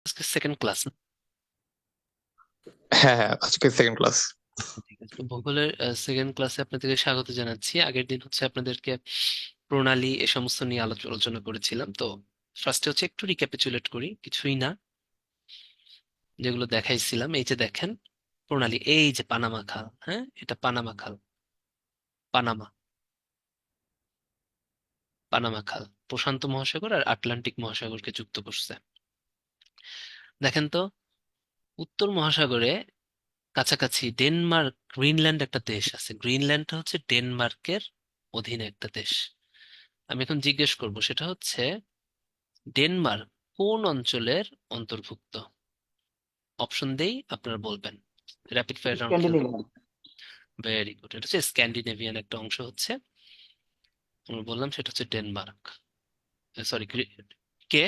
আজকে second class. হ্যাঁ হ্যাঁ, আজকে সেকেন্ড ক্লাস। ঠিক আছে, তো ভূগোলের সেকেন্ড ক্লাসে আপনাদেরকে স্বাগত জানাচ্ছি। আগের দিন হচ্ছে আপনাদেরকে প্রণালী এ সমস্ত নিয়ে আলোচনা করেছিলাম। তো ফার্স্টে হচ্ছে একটু রিক্যাপিচুলেট করি, কিছুই না, যেগুলো দেখাইছিলাম। এই যে দেখেন, প্রণালী, এই যে পানামা খাল, হ্যাঁ এটা পানামা খাল। পানামা পানামা খাল প্রশান্ত মহাসাগর আর আটলান্টিক মহাসাগরকে যুক্ত করছে। দেখেন তো, উত্তর মহাসাগরে কাছাকাছি ডেনমার্ক, গ্রিনল্যান্ড একটা দেশ আছে। গ্রিনল্যান্ডটা হচ্ছে ডেনমার্কের অধীনে একটা দেশ। আমি এখন জিজ্ঞেস করব, সেটা হচ্ছে ডেনমার্ক কোন অঞ্চলের অন্তর্ভুক্ত? অপশন দেই, আপনারা বলবেন। র্যাপিড ফায়ার রাউন্ড খেলবো। স্ক্যান্ডিনেভিয়ান। ভেরি গুড, এটা হচ্ছে স্ক্যান্ডিনেভিয়ান একটা অংশ হচ্ছে। আমরা বললাম সেটা হচ্ছে ডেনমার্ক। সরি, কে?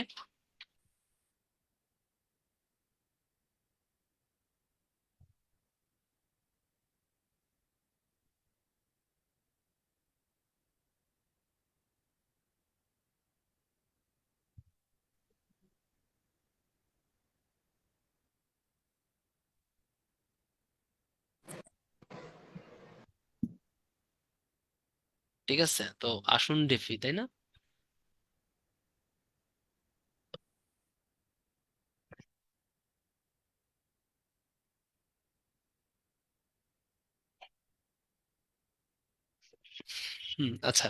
ঠিক আছে, তো আসুন ডেফি, তাই না? আচ্ছা,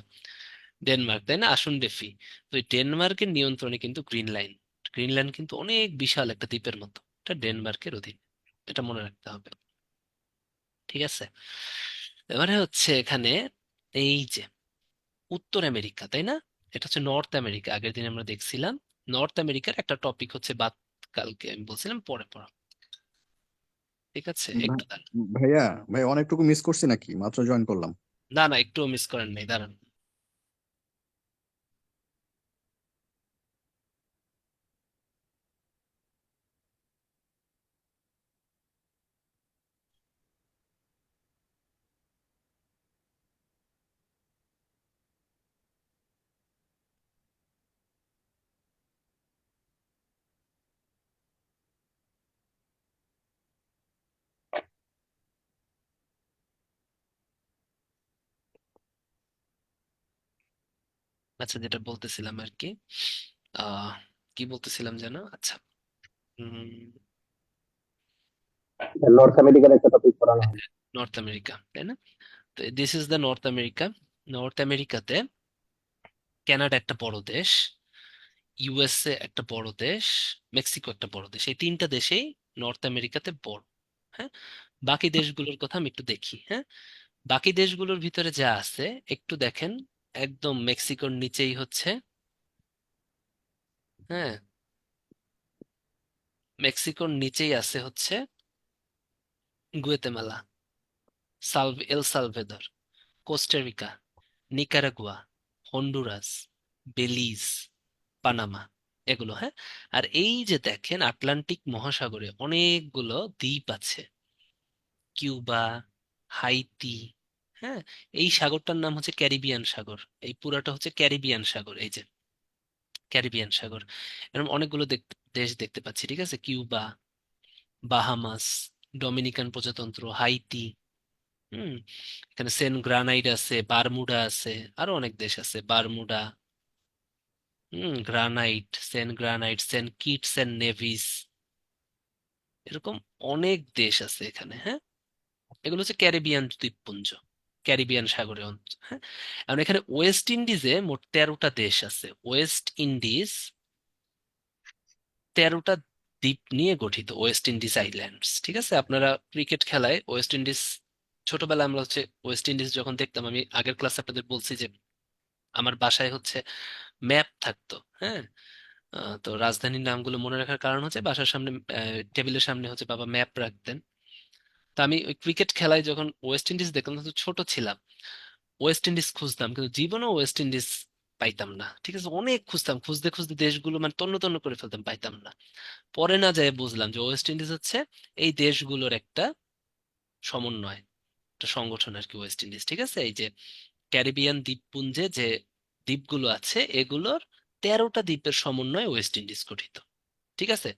ডেনমার্ক তাই না, আসুন ডেফি। তো এই ডেনমার্কের নিয়ন্ত্রণে কিন্তু গ্রিনল্যান্ড। গ্রিনল্যান্ড কিন্তু অনেক বিশাল একটা দ্বীপের মতো, এটা ডেনমার্কের অধীনে। এটা মনে রাখতে হবে। ঠিক আছে, এবারে হচ্ছে এখানে এই যে উত্তর আমেরিকা, তাই না? এটা হচ্ছে নর্থ আমেরিকা। আগের দিন আমরা দেখছিলাম নর্থ আমেরিকার একটা টপিক হচ্ছে বাত, কালকে আমি বলছিলাম পরে পড়া। ঠিক আছে, একটু ভা- দাঁড়ান। ভাইয়া ভাই অনেকটুকু মিস করছি নাকি? মাত্র জয়েন করলাম। না না, একটুও মিস করেন নাই, দাঁড়ান। আচ্ছা, যেটা বলতেছিলাম আর কি, আহ কি বলতেছিলাম যেন, আচ্ছা, নর্থ আমেরিকার একটা টপিক পড়ানো হয়। নর্থ আমেরিকা, তাই না? তো this is the north America. North আমেরিকাতে কানাডা একটা বড় দেশ, ইউএসএ একটা বড় দেশ, মেক্সিকো একটা বড় দেশ। এই তিনটা দেশেই নর্থ আমেরিকাতে বড়। হ্যাঁ, বাকি দেশগুলোর কথা আমি একটু দেখি। হ্যাঁ, বাকি দেশগুলোর ভিতরে যা আছে একটু দেখেন। একদম মেক্সিকোর নিচেই হচ্ছে, হ্যাঁ, মেক্সিকোর নিচেই আছে হচ্ছে Guatemala, El Salvador, Costa Rica, Nicaragua, Honduras, Belize, Panama, এগুলো। হ্যাঁ, আর এই যে দেখেন আটলান্টিক মহাসাগরে অনেকগুলো দ্বীপ আছে। কিউবা, হাইতি, হ্যাঁ, এই সাগরটার নাম হচ্ছে ক্যারিবিয়ান সাগর। এই পুরাটা হচ্ছে ক্যারিবিয়ান সাগর, এই যে ক্যারিবিয়ান সাগর। এরকম অনেকগুলো দেশ দেখতে পাচ্ছি। ঠিক আছে, কিউবা, বাহামাস, ডমিনিকান প্রজাতন্ত্র, হাইতি, হুম, এখানে সেন্ট গ্রানাইট আছে, বারমুডা আছে, আরো অনেক দেশ আছে, Bermuda, Grenada, Saint Kitts and Nevis, এরকম অনেক দেশ আছে এখানে। হ্যাঁ, এগুলো হচ্ছে ক্যারিবিয়ান দ্বীপপুঞ্জ, ক্যারিবিয়ান সাগরে হ্যাঁ, এখন এখানে ওয়েস্ট ইন্ডিজে মোট 13টা দেশ আছে। ওয়েস্ট ইন্ডিজ 13টা দ্বীপ নিয়ে গঠিত, ওয়েস্ট ইন্ডিজ আইল্যান্ডস। ঠিক আছে, আপনারা ক্রিকেট খেলায় ওয়েস্ট ইন্ডিজ, ছোটবেলায় আমরা হচ্ছে ওয়েস্ট ইন্ডিজ যখন দেখতাম, আমি আগের ক্লাসে আপনাদের বলছি যে আমার বাসায় হচ্ছে ম্যাপ থাকতো। হ্যাঁ, তো রাজধানীর নামগুলো মনে রাখার কারণ হচ্ছে বাসার সামনে, টেবিলের সামনে হচ্ছে বাবা ম্যাপ রাখতেন। তো আমি ওই ক্রিকেট খেলায় যখন ওয়েস্ট ইন্ডিজ দেখলাম, তো ছোট ছিলাম, ওয়েস্ট ইন্ডিজ খুঁজতাম, কিন্তু জীবনেও ওয়েস্ট ইন্ডিজ পাইতাম না। ঠিক আছে, অনেক খুঁজতাম, খুঁজতে খুঁজতে দেশগুলো মানে তন্ন তন্ন করে ফেলতাম, পাইতাম না। পরে না যায় বুঝলাম যে ওয়েস্ট ইন্ডিজ হচ্ছে এই দেশগুলোর একটা সমন্বয়, একটা সংগঠন আর কি, ওয়েস্ট ইন্ডিজ। ঠিক আছে, এই যে ক্যারিবিয়ান দ্বীপপুঞ্জে যে দ্বীপগুলো আছে, এগুলোর 13টা দ্বীপের সমন্বয়ে ওয়েস্ট ইন্ডিজ গঠিত। ঠিক আছে,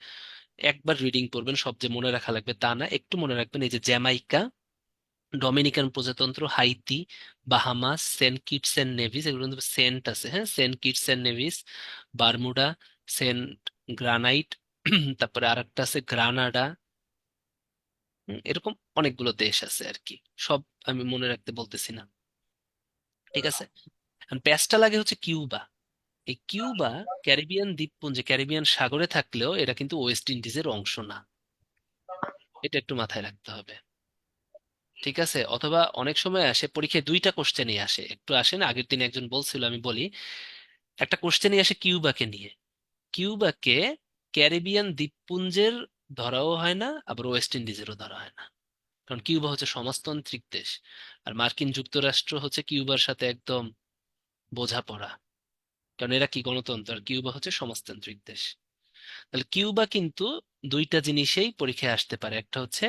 একবার রিডিং পড়বেন, সব যে মনে রাখা লাগবে তা না, একটু মনে রাখবেন। এই যে জ্যামাইকা, ডমিনিকান প্রজাতন্ত্র, Haiti, Bahamas, Saint Kitts and Nevis, এগুলো কিন্তু সেন্ট আছে, হ্যাঁ, Saint Kitts and Nevis, Bermuda, Saint Grenada, তারপরে আরেকটা আছে গ্রানাডা। এরকম অনেকগুলো দেশ আছে আর কি, সব আমি মনে রাখতে বলতেছি না, ঠিক আছে। এখন প্যাচটা লাগে হচ্ছে কিউবা। এই কিউবা ক্যারিবিয়ান দ্বীপপুঞ্জে, ক্যারিবিয়ান সাগরে থাকলেও এরা কিন্তু ওয়েস্ট ইন্ডিজের অংশ না, এটা একটু মাথায় রাখতে হবে, ঠিক আছে। অথবা অনেক সময় আসে পরীক্ষায় দুইটা কোশ্চেনই আসে, একটু আসে না, আগের দিন একজন বলছিল, আমি বলি, একটা কোশ্চেনই আসে কিউবাকে নিয়ে। কিউবাকে ক্যারিবিয়ান দ্বীপপুঞ্জের ধরাও হয় না, আবার ওয়েস্ট ইন্ডিজেরও ধরা হয় না, কারণ কিউবা হচ্ছে সমাজতান্ত্রিক দেশ, আর মার্কিন যুক্তরাষ্ট্র হচ্ছে কিউবার সাথে একদম বোঝাপড়া, কারণ এরা কি গণতন্ত্র, আর কিউবা হচ্ছে সমাজতান্ত্রিক দেশ। তাহলে কিউবা কিন্তু দুইটা জিনিসেই পরীক্ষায় আসতে পারে, একটা হচ্ছে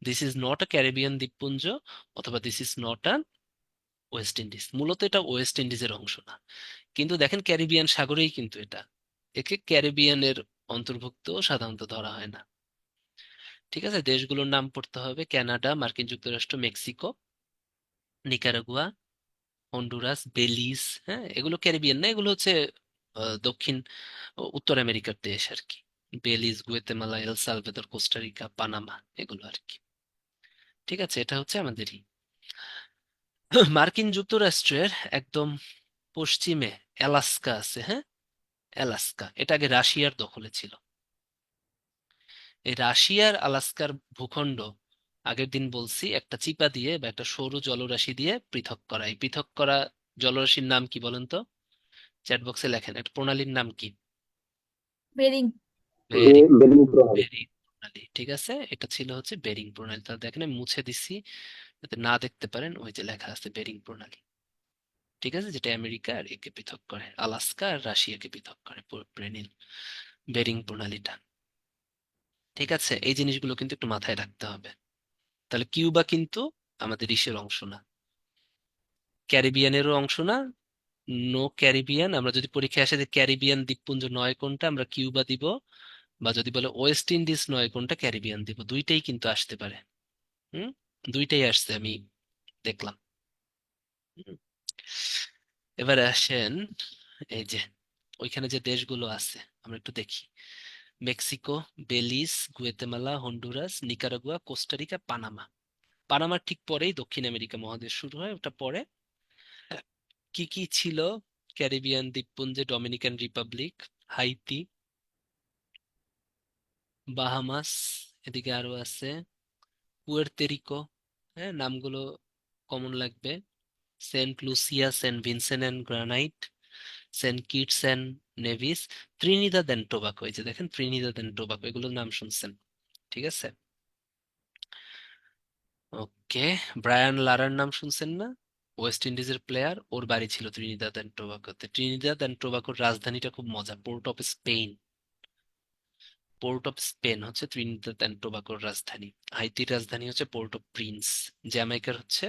this is not a Caribbean দ্বীপপুঞ্জ, অথবা this is not a West Indies. মূলত এটা ওয়েস্ট ইন্ডিজের অংশ না, কিন্তু দেখেন ক্যারিবিয়ান সাগরেই কিন্তু এটা, একে ক্যারিবিয়ানের অন্তর্ভুক্ত সাধারণত ধরা হয় না, ঠিক আছে। দেশগুলোর নাম পড়তে হবে: কানাডা, মার্কিন যুক্তরাষ্ট্র, মেক্সিকো, নিকারাগুয়া, হন্ডুরাস, বেলিজ। হ্যাঁ, এগুলো ক্যারিবিয়ান না, এগুলো হচ্ছে দক্ষিণ উত্তর আমেরিকার দেশ আর কি। Belize, Guatemala, El Salvador, Costa Rica, Panama, এগুলো আর কি, ঠিক আছে। এটা হচ্ছে আমাদেরই। মার্কিন যুক্তরাষ্ট্রের একদম পশ্চিমে অ্যালাস্কা আছে, হ্যাঁ, অ্যালাস্কা, এটা আগে রাশিয়ার দখলে ছিল। এই রাশিয়ার আলাস্কার ভূখণ্ড, আগের দিন বলছি, একটা চিপা দিয়ে বা একটা সরু জলরাশি দিয়ে পৃথক করা। এই পৃথক করা জলরাশির নাম কি বলেন তো? চ্যাট বক্সে লেখেন, একটা প্রণালীর নাম কি? বেরিং। ভেরি বেরিং প্রণালী। বেরিং প্রণালী, ঠিক আছে। এটা ছিল হচ্ছে বেরিং প্রণালী। তাহলে দেখেন আমি মুছে দিচ্ছি যাতে না দেখতে পারেন, ওই যে লেখা আছে বেরিং প্রণালী, ঠিক আছে, যেটা আমেরিকা আর একে পৃথক করে, আলাস্কা আর রাশিয়াকে পৃথক করে, বেরিং প্রণালীটা, ঠিক আছে। এই জিনিসগুলো কিন্তু একটু মাথায় রাখতে হবে। তাহলে কিউবা কিন্তু আমাদের ইসের অংশ না, ক্যারিবিয়ানেরও অংশ না। নো ক্যারিবিয়ান, আমরা যদি পরীক্ষায় আসে যে ক্যারিবিয়ান দ্বীপপুঞ্জ নয় কোনটা, আমরা কিউবা দিব, বা যদি বলে ওয়েস্ট ইন্ডিজ নয় কোনটা, ক্যারিবিয়ান দিব, দুইটাই কিন্তু আসতে পারে। হুম, দুইটাই আসছে আমি দেখলাম। হুম। এবারে আসেন, এই যে ওইখানে যে দেশগুলো আছে আমরা একটু দেখি: Mexico, Belize, Guatemala, Honduras, Nicaragua, Costa Rica, Panama. পানামার ঠিক পরেই দক্ষিণ আমেরিকা মহাদেশ শুরু হয়, ওটা পরে। কি কি ছিল ক্যারিবিয়ান দ্বীপপুঞ্জে? ডমিনিকান রিপাবলিক, হাইতি, বাহামাস, এদিকে আরো আছে পুয়ের্তো, হ্যাঁ, নামগুলো কমন লাগবে: Saint Lucia, Saint Vincent and Grenadines, Saint Kitts and Nevis, Trinidad and Tobago. এই যে দেখেন ত্রিনিদাদ অ্যান্ড টোবাকো, এগুলোর নাম শুনছেন, ঠিক আছে। ওকে, ব্রায়ান লারার নাম শুনছেন না? ওয়েস্ট ইন্ডিজের প্লেয়ার, ওর বাড়ি ছিল ত্রিনিদাদ অ্যান্ড টোবাকোতে। ত্রিনিদাদ অ্যান্ড টোবাকোর রাজধানীটা খুব মজা, port of Spain. Port of Spain হচ্ছে ত্রিনিদাদ অ্যান্ড টোবাগোর রাজধানী। হাইতির রাজধানী হচ্ছে পোর্ট অফ প্রিন্স। জ্যামাইকার হচ্ছে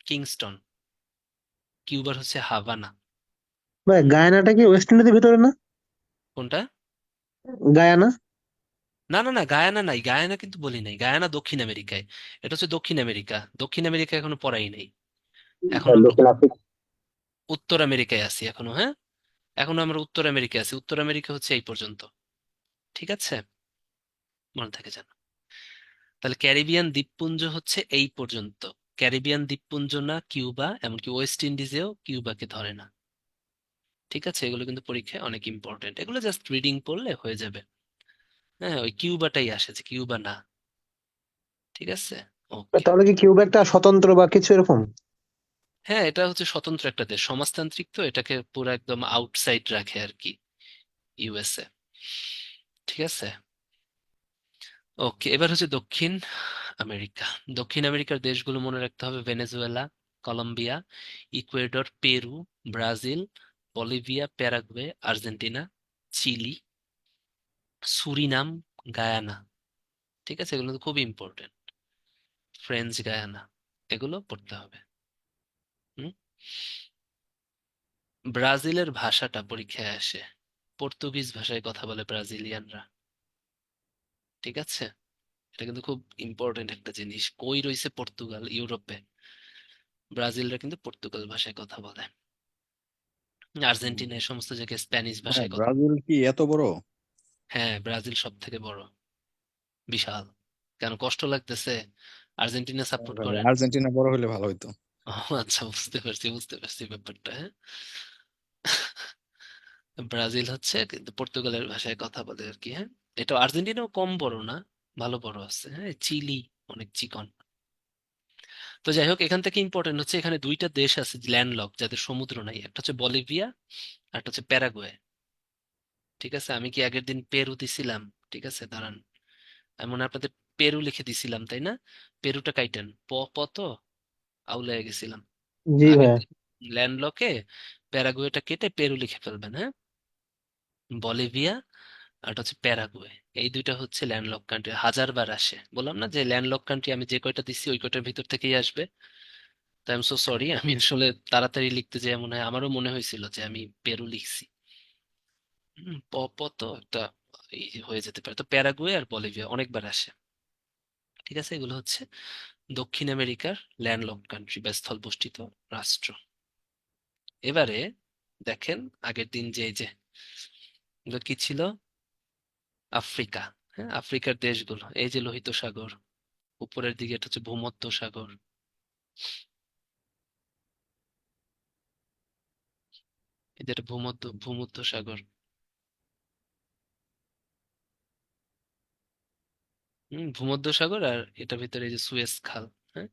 কিংস্টন। কিউবার হচ্ছে হাভানা। ভাই গায়ানাটা কি ওয়েস্ট ইন্ডিজের ভিতরে না? কোনটা? গায়ানা। না না না, গায়ানা নাই, গায়ানা কিন্তু বলি নাই, গায়ানা দক্ষিণ আমেরিকায়। এটা হচ্ছে দক্ষিণ আমেরিকা, দক্ষিণ আমেরিকা এখনো পড়াই নাই। এখন আমরা দক্ষিণ আফ্রিকা। উত্তর আমেরিকায় আছি এখনো, হ্যাঁ, এখনো আমরা উত্তর আমেরিকায় আছি। উত্তর আমেরিকা হচ্ছে এই পর্যন্ত, ঠিক আছে, মনে থাকে যেন। তাহলে ক্যারিবিয়ান দ্বীপপুঞ্জ হচ্ছে এই পর্যন্ত। ক্যারিবিয়ান দ্বীপপুঞ্জ না কিউবা, এমনকি ওয়েস্ট ইন্ডিজেও কিউবাকে ধরে না, ঠিক আছে। এগুলো কিন্তু পরীক্ষায় অনেক ইম্পর্টেন্ট, এগুলো জাস্ট রিডিং পড়লে হয়ে যাবে। হ্যাঁ, ওই কিউবাটাই আসে, যে কিউবা না, ঠিক আছে। ওকে, তাহলে কি কিউবা একটা স্বতন্ত্র বা কিছু এরকম? হ্যাঁ, এটা হচ্ছে স্বতন্ত্র একটা দেশ, সমাজতান্ত্রিক, তো এটাকে পুরো একদম আউটসাইড রাখে আর কি ইউএসএ, ঠিক আছে। ওকে, এবার হচ্ছে দক্ষিণ আমেরিকা। দক্ষিণ আমেরিকার দেশগুলো মনে রাখতে হবে: Venezuela, Colombia, Ecuador, Peru, Brazil, Bolivia, Paraguay, Argentina, Chile, Suriname, Guyana, ঠিক আছে। এগুলো তো খুব ইম্পর্টেন্ট। ফ্রেঞ্চ গায়ানা, এগুলো পড়তে হবে। হুম। ব্রাজিলের ভাষাটা পরীক্ষায় আসে, পর্তুগিজ ভাষায় কথা বলে ব্রাজিলিয়ানরা, ঠিক আছে, এটা কিন্তু খুব ইম্পর্টেন্ট একটা জিনিস। কই রইছে পর্তুগাল ইউরোপে? ব্রাজিলরা কিন্তু পর্তুগাল ভাষায় কথা বলে, আর্জেন্টিনা এই সমস্ত জায়গায় স্প্যানিশ হ্যাঁ, ভাষায় কথা। ব্রাজিল কি এত বড়? হ্যাঁ, ব্রাজিল সব থেকে বড়, বিশাল। কেন কষ্ট লাগতেছে? আর্জেন্টিনা সাপোর্ট ভাই, করেন? আর্জেন্টিনা বড় হলে ভালো হইতো। ও আচ্ছা, বুঝতে পারছি বুঝতে পারছি ব্যাপারটা, হ্যাঁ। ব্রাজিল হচ্ছে কিন্তু পর্তুগালের ভাষায় কথা বলে আর কি, হ্যাঁ। এটা আর্জেন্টিনাও কম বড় না, ভালো বড় আছে, হ্যাঁ। চিলি অনেক চিকন। তো যাই হোক, এখান থেকে ইম্পর্টেন্ট হচ্ছে এখানে দুইটা দেশ আছে ল্যান্ডলক, যাদের সমুদ্র নাই। একটা হচ্ছে বলিভিয়া, আর একটা হচ্ছে প্যারাগুয়ে। ঠিক আছে, আমি কি আগের দিন পেরু দিছিলাম? ঠিক আছে, দাঁড়ান, আমি মনে হয় আপনাদের পেরু লিখে দিছিলাম, তাই না? পেরুটা কাইটেন, প প তো আউলায় গেছিলাম জি আগের ভাইয়া। দিন। ল্যান্ডলকে প্যারাগুয়েটা কেটে পেরু লিখে ফেলবেন, হ্যাঁ। বলিভিয়া আর এটা হচ্ছে প্যারাগুয়ে, এই দুইটা হচ্ছে ল্যান্ডলক কান্ট্রি। হাজারবার আসে, বললাম না যে ল্যান্ডলক কান্ট্রি আমি যে কয়টা দিচ্ছি ওই কয়টার ভিতর থেকেই আসবে। তো আই এম সো সরি, আমি আসলে তাড়াতাড়ি লিখতে যেয়ে মনে হয় আমারও মনে হয়েছিল যে আমি পেরু লিখছি। প প তো একটা হয়ে যেতে পারে। তো প্যারাগুয়ে আর বলিভিয়া অনেকবার আসে। ঠিক আছে, এগুলো হচ্ছে দক্ষিণ আমেরিকার ল্যান্ডলক কান্ট্রি বা স্থলবেষ্টিত রাষ্ট্র। এবারে দেখেন, আগের দিন যে এই যে এগুলো কি ছিল? আফ্রিকা। হ্যাঁ, আফ্রিকার দেশগুলো, এই যে লোহিত সাগর, উপরের দিকে এটা হচ্ছে ভূমধ্য সাগর, এই যে এটা ভূমধ্য সাগর। ভূমধ্য সাগর, আর এটার ভিতরে এই যে সুয়েজ খাল। হ্যাঁ,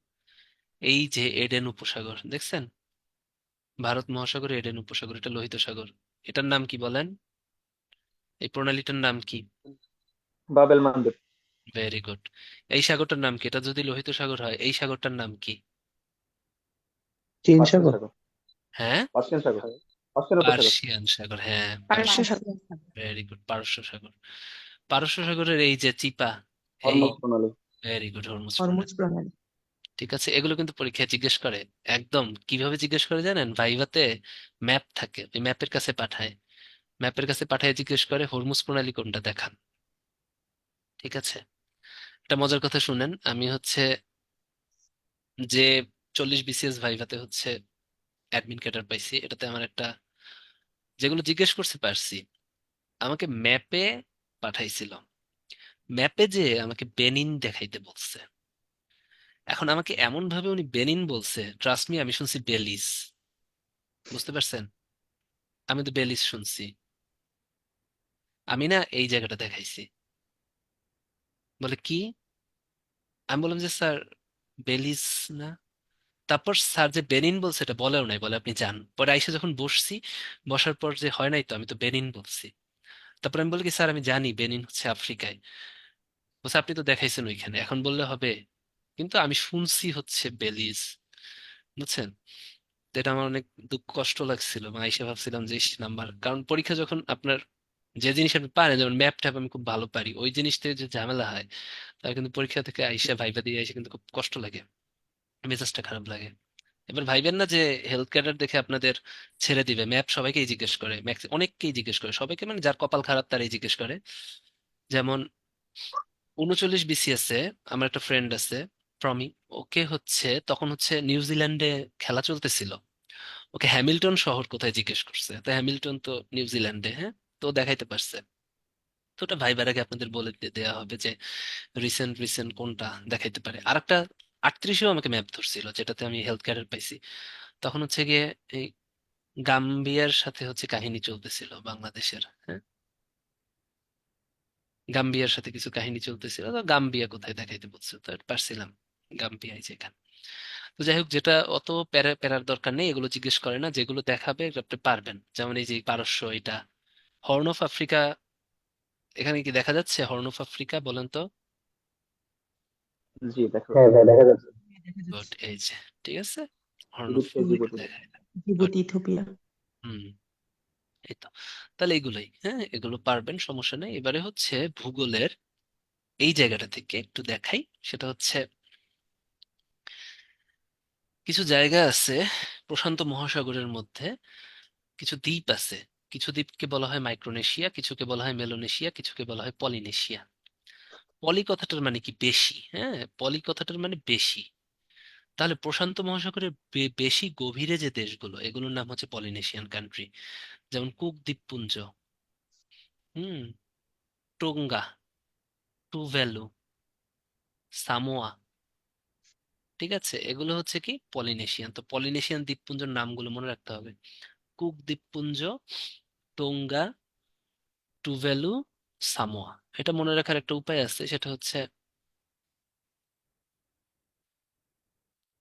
এই যে এডেন উপসাগর দেখছেন, ভারত মহাসাগর, এডেন উপসাগর, এটা লোহিত সাগর। এটার নাম কি বলেন? এই প্রণালীটার নাম কি? Bab el Mandeb. Very good. এই সাগরটার নাম কি? এটা যদি লোহিত সাগর হয়, এই সাগরটার নাম কি? চীন পার্সিয়ান সাগর। সাগর। হ্যাঁ, পার্সিয়ান সাগর। পার্সিয়ান উপসাগর। পার্সিয়ান সাগর, হ্যাঁ পারস্য পার্সিয়ান। সাগর। ভেরি গুড, পারস্য সাগর। পারস্য সাগরের এই যে চিপা, এই, হরমুজ প্রণালী। ভেরি গুড, হরমুজ হরমুজ প্রণালী। প্রণালী। ঠিক আছে, এগুলো কিন্তু পরীক্ষায় জিজ্ঞেস করে। একদম কিভাবে জিজ্ঞেস করে জানেন? ভাইভাতে ম্যাপ থাকে, ওই ম্যাপের কাছে পাঠায়, ম্যাপের কাছে পাঠায় জিজ্ঞেস করে হরমুজ প্রণালী কোনটা দেখান। ঠিক আছে, একটা মজার কথা শুনেন, আমি হচ্ছে যে 40 BCS ভাইভাতে হচ্ছে অ্যাডমিন ক্যাডার পাইছি, এটাতে আমার একটা, যেগুলো জিজ্ঞেস করতে পারছি, আমাকে ম্যাপে পাঠাইছিল। ম্যাপে যে আমাকে বেনিন দেখাইতে বলছে। এখন আমাকে এমন ভাবে উনি বেনিন বলছে, ট্রাস্ট মি, আমি শুনছি বেলিজ। বুঝতে পারছেন? আমি তো বেলিজ শুনছি, আমি না এই জায়গাটা দেখাইছি। বলে কি? আমি বললাম যে স্যার, বেলিজ না। তারপর স্যার যে বেনিন বলছে এটা বলেও নাই, বলে আপনি যান। পরে আইসা যখন বসছি, বসার পর যে হয় নাই তো, আমি তো বেনিন বলছি। তারপর আমি বলি কি, স্যার আমি জানি বেনিন হচ্ছে আফ্রিকায়। বলছে আপনি তো দেখাইছেন ওইখানে, এখন বললে হবে? কিন্তু আমি শুনছি হচ্ছে বেলিজ, বুঝছেন? তো এটা আমার অনেক দুঃখ কষ্ট লাগছিল। আমি আইসা ভাবছিলাম যে নাম্বার, কারণ পরীক্ষা যখন আপনার যে জিনিস আপনি পারেন, যেমন ম্যাপ ট্যাপ আমি খুব ভালো পারি, ওই জিনিসটা যে ঝামেলা হয়, তাহলে কিন্তু পরীক্ষা থেকে আইসা ভাইবা দিয়ে আইসা কিন্তু খুব কষ্ট লাগে, মেজাজটা খারাপ লাগে। এবার ভাইবেন না যে হেলথ ক্যাডার দেখে আপনাদের ছেড়ে দিবে। ম্যাপ সবাইকেই জিজ্ঞেস করে, অনেককেই জিজ্ঞেস করে, সবাইকে মানে যার কপাল খারাপ তারই জিজ্ঞেস করে। যেমন 39 BCS এ আমার একটা ফ্রেন্ড আছে, প্রমি, ওকে হচ্ছে তখন হচ্ছে নিউজিল্যান্ডে খেলা চলতেছিল, ওকে হ্যামিল্টন শহর কোথায় জিজ্ঞেস করছে, তো হ্যামিল্টন তো নিউজিল্যান্ডে, হ্যাঁ। তো ও দেখাইতে পারছে। তো ওটা ভাইবার আগে আপনাদের বলে দেয়া হবে যে রিসেন্ট রিসেন্ট কোনটা দেখাইতে পারে। আর একটা 38-এও আমাকে ম্যাপ ধরছিল, যেটাতে আমি হেলথ কেয়ারের পাইছি। তখন হচ্ছে গিয়ে এই গাম্বিয়ার সাথে হচ্ছে কাহিনী চলতেছিল বাংলাদেশের, হ্যাঁ। গাম্বিয়ার সাথে কিছু কাহিনী চলতেছিল, তো গাম্বিয়া কোথায় দেখাইতে বলছে, তো এটা পারছিলাম, গাম্বিয়াই যেখানে। তো যাই হোক, যেটা অত প্যারার দরকার নেই, এগুলো জিজ্ঞেস করে না, যেগুলো দেখাবে এগুলো আপনি পারবেন। যেমন এই যে পারস্য, এটা হর্ন অফ আফ্রিকা, এখানে কি দেখা যাচ্ছে হর্ন অফ আফ্রিকা বলেন তো? জি দেখা হ্যাঁ ভাই দেখা যাচ্ছে। দেখা গুড, যাচ্ছে। এই যে, ঠিক আছে, হর্ন অফ ইজিপ্টে আফ্রিকা জিবুতিতে। দেখা যায়। গুড। জিবুতি, ইথিওপিয়া। হুম, এই তো। তাহলে এগুলোই, হ্যাঁ, এগুলো পারবেন, সমস্যা নেই। এবারে হচ্ছে ভূগোলের এই জায়গাটা থেকে একটু দেখাই। সেটা হচ্ছে কিছু জায়গা আছে প্রশান্ত মহাসাগরের মধ্যে, কিছু দ্বীপ আছে। কিছু দ্বীপকে বলা হয় মাইক্রোনেশিয়া, কিছুকে বলা হয় মেলোনেশিয়া, কিছুকে বলা হয় পলিনেশিয়া। পলি কথাটার মানে কি বেশি, হ্যাঁ, পলি কথাটার মানে বেশি। তাহলে প্রশান্ত মহাসাগরের বেশি গভীরে যে দেশগুলো, এগুলোর নাম হচ্ছে পলিনেশিয়ান কান্ট্রি। যেমন কুক দ্বীপপুঞ্জ, হুম, টোঙ্গা, টুভ্যালু, সামোয়া। ঠিক আছে, এগুলো হচ্ছে কি পলিনেশিয়ান। তো পলিনেশিয়ান দ্বীপপুঞ্জের নামগুলো মনে রাখতে হবে: কুক দ্বীপপুঞ্জ, টোঙ্গা, টুভ্যালু, সামোয়া। এটা মনে রাখার একটা উপায় আছে, সেটা হচ্ছে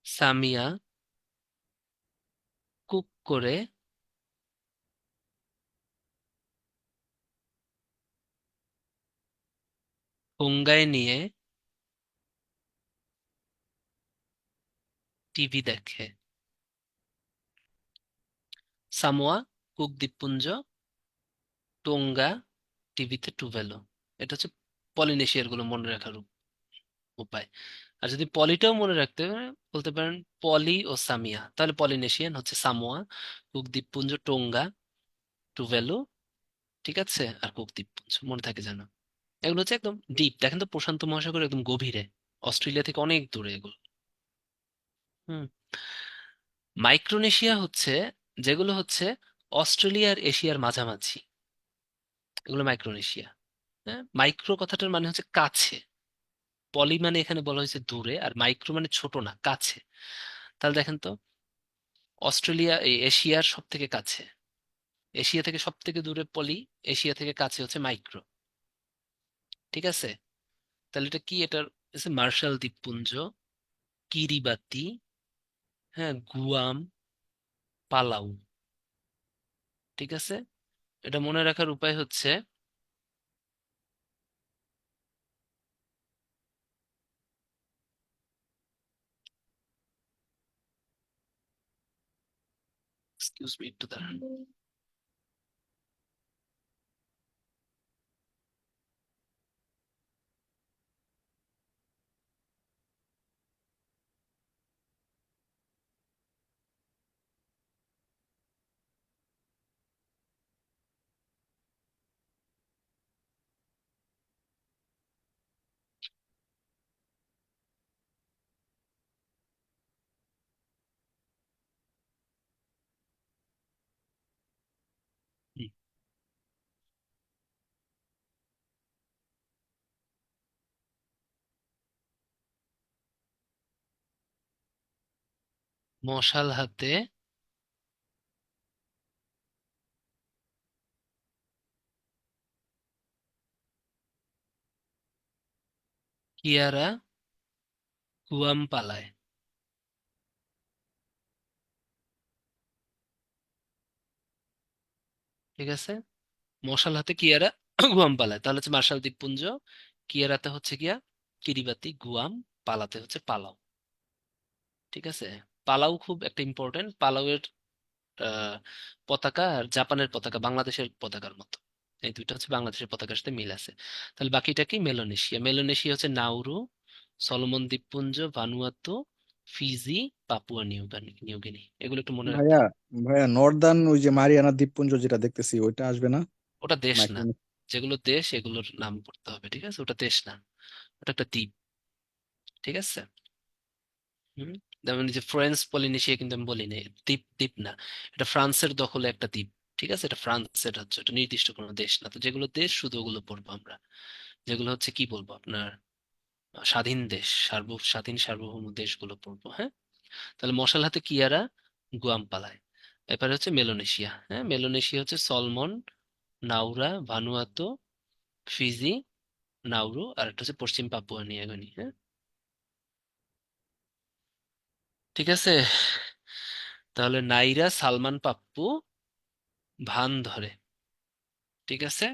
সামিয়া কুক করে টোঙ্গায় নিয়ে টিভি দেখে। সামোয়া, কুক দ্বীপপুঞ্জ, টোঙ্গা, টিভিতে টুভ্যালু। এটা হচ্ছে পলিনেশিয়ার গুলো মনে রাখার উপায়। আর যদি পলিটাও মনে রাখতে বলতে পারেন পলি ও সামিয়া, তাহলে পলিনেশিয়ান হচ্ছে সামোয়া, কুক দ্বীপপুঞ্জ, টোঙ্গা, টুভ্যালু, ঠিক আছে, আর কুক দ্বীপপুঞ্জ। মনে থাকে যেন। এগুলো হচ্ছে একদম ডিপ, দেখেন তো প্রশান্ত মহাসাগর একদম গভীরে, অস্ট্রেলিয়া থেকে অনেক দূরে এগুলো। হুম। মাইক্রোনেশিয়া হচ্ছে যেগুলো হচ্ছে অস্ট্রেলিয়া আর এশিয়ার মাঝামাঝি, এগুলো মাইক্রোনেশিয়া। হ্যাঁ, মাইক্রো কথাটার মানে হচ্ছে কাছে। পলি মানে এখানে বলা হয়েছে দূরে, আর মাইক্রো মানে ছোট না, কাছে। তাহলে দেখেন তো, অস্ট্রেলিয়া এই এশিয়ার সব থেকে কাছে, এশিয়া থেকে সব থেকে দূরে পলি, এশিয়া থেকে কাছে হচ্ছে মাইক্রো। ঠিক আছে, তাহলে এটা কি, এটার হচ্ছে মার্শাল দ্বীপপুঞ্জ, কিরিবাতি, হ্যাঁ, গুয়াম, পালাউ। ঠিক আছে, এটা মনে রাখার উপায় হচ্ছে এক্সকিউজ মি, একটু দাঁড়ান। হুম, মশাল হাতে কিয়ারা গুয়াম পালায়। ঠিক আছে, মশাল হাতে কিয়ারা গুয়াম পালায়, তাহলে হচ্ছে মার্শাল দ্বীপপুঞ্জ, কিয়ারাতে হচ্ছে গিয়া কিরিবাতি, গুয়াম, পালাতে হচ্ছে পালাও। ঠিক আছে, পালাও খুব একটা ইম্পর্টেন্ট। পালাউয়ের আহ, পতাকা আর জাপানের পতাকা বাংলাদেশের পতাকার মতো, এই দুইটা হচ্ছে বাংলাদেশের পতাকার সাথে মিল আছে। তাহলে বাকিটা কি, মেলোনেশিয়া। মেলোনেশিয়া হচ্ছে নাউরু, সলোমন দ্বীপপুঞ্জ, ভানুয়াতু, ফিজি, পাপুয়া নিউগিনি। এগুলো একটু মনে রাখতে ভাইয়া, হবে। ভাইয়া নর্দার্ন ওই যে মারিয়ানা দ্বীপপুঞ্জ যেটা দেখতেছি ওইটা আসবে না? ওটা দেশ না, মাইক্রোনেশিয়া। যেগুলো দেশ এগুলোর নাম পড়তে হবে। ঠিক আছে, ওটা দেশ না, ওটা একটা দ্বীপ। ঠিক আছে। হুম, যেমন এই যে ফ্রেঞ্চ পলিনেশিয়া, কিন্তু আমি বলি না দ্বীপ, দ্বীপ না, এটা ফ্রান্সের দখলে একটা দ্বীপ। ঠিক আছে, এটা ফ্রান্সের রাজ্য, এটা নির্দিষ্ট কোনো দেশ না। তো যেগুলো দেশ শুধু ওগুলো পড়বো আমরা। যেগুলো হচ্ছে কি বলবো আপনার স্বাধীন দেশ, স্বাধীন সার্বভৌম দেশগুলো পড়বো। হ্যাঁ, তাহলে মশাল হাতে কিয়ারা গুয়াম পালায়। এরপরে হচ্ছে মেলোনেশিয়া। হ্যাঁ, মেলোনেশিয়া হচ্ছে সলমন, নাউরা, ভানুয়াতু, ফিজি, নাউরু, আর একটা হচ্ছে পশ্চিম পাপুয়া নিউগিনি। হ্যাঁ, ঠিক আছে। তাহলে নাইরা, সালমান পাপ্পু ভান ধরে। ঠিক আছে,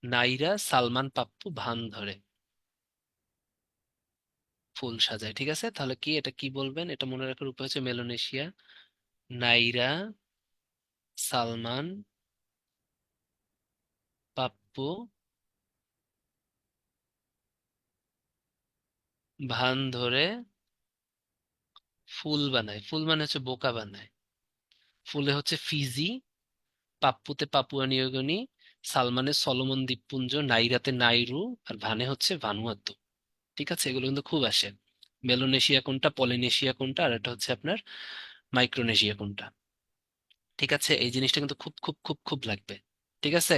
নাইরা, সালমান পাপ্পু ভান ধরে, ফুল সাজায়। ঠিক আছে, তাহলে কি, এটা কি বলবেন, এটা মনে রাখার উপায় হচ্ছে মেলোনেশিয়া, নাইরা, সালমান পাপ্পু ভান ধরে ফুল বানায়। ফুল মানে হচ্ছে বোকা বানায়। ফুলে হচ্ছে ফিজি, পাপ্পুতে পাপুয়া নিউগিনি, সালমানে সলোমন দ্বীপপুঞ্জ, নাইরাতে নাইরু, আর ভানে হচ্ছে ভানুয়াতু। ঠিক আছে, এগুলো কিন্তু খুব আসে। মেলোনেশিয়া কোনটা, পলিনেশিয়া কোনটা, আর এটা হচ্ছে আপনার মাইক্রোনেশিয়া কোনটা। ঠিক আছে, এই জিনিসটা কিন্তু খুব খুব খুব খুব লাগবে। ঠিক আছে,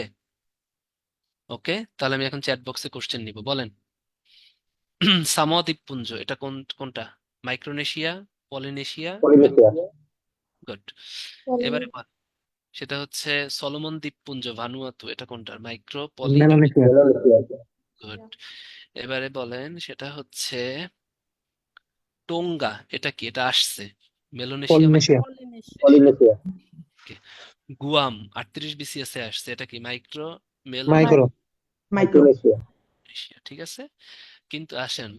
ওকে, তাহলে আমি এখন চ্যাট বক্সে কোশ্চেন নিব, বলেন। সামোয়া দ্বীপপুঞ্জ এটা কোনটা? Micronesia, Polynesia, Polynesia. গুড। এবারে পলি- বল, সেটা হচ্ছে সলোমন দ্বীপপুঞ্জ, ভানুয়াতু, এটা কোনটা? Micro, Melanesia. মেলানেশিয়া। গুড। এবারে বলেন, সেটা হচ্ছে টোঙ্গা, এটা কি? এটা আসছে Melanesia, Polynesia. Polynesia. Polynesia. Guam 38 BCS এ আসছে, এটা কি? মাইক্রো, মেলো, মাইক্রো। মাইক্রো। মাইক্রোনেশিয়া। এশিয়া। ঠিক আছে, কিন্তু আসেন,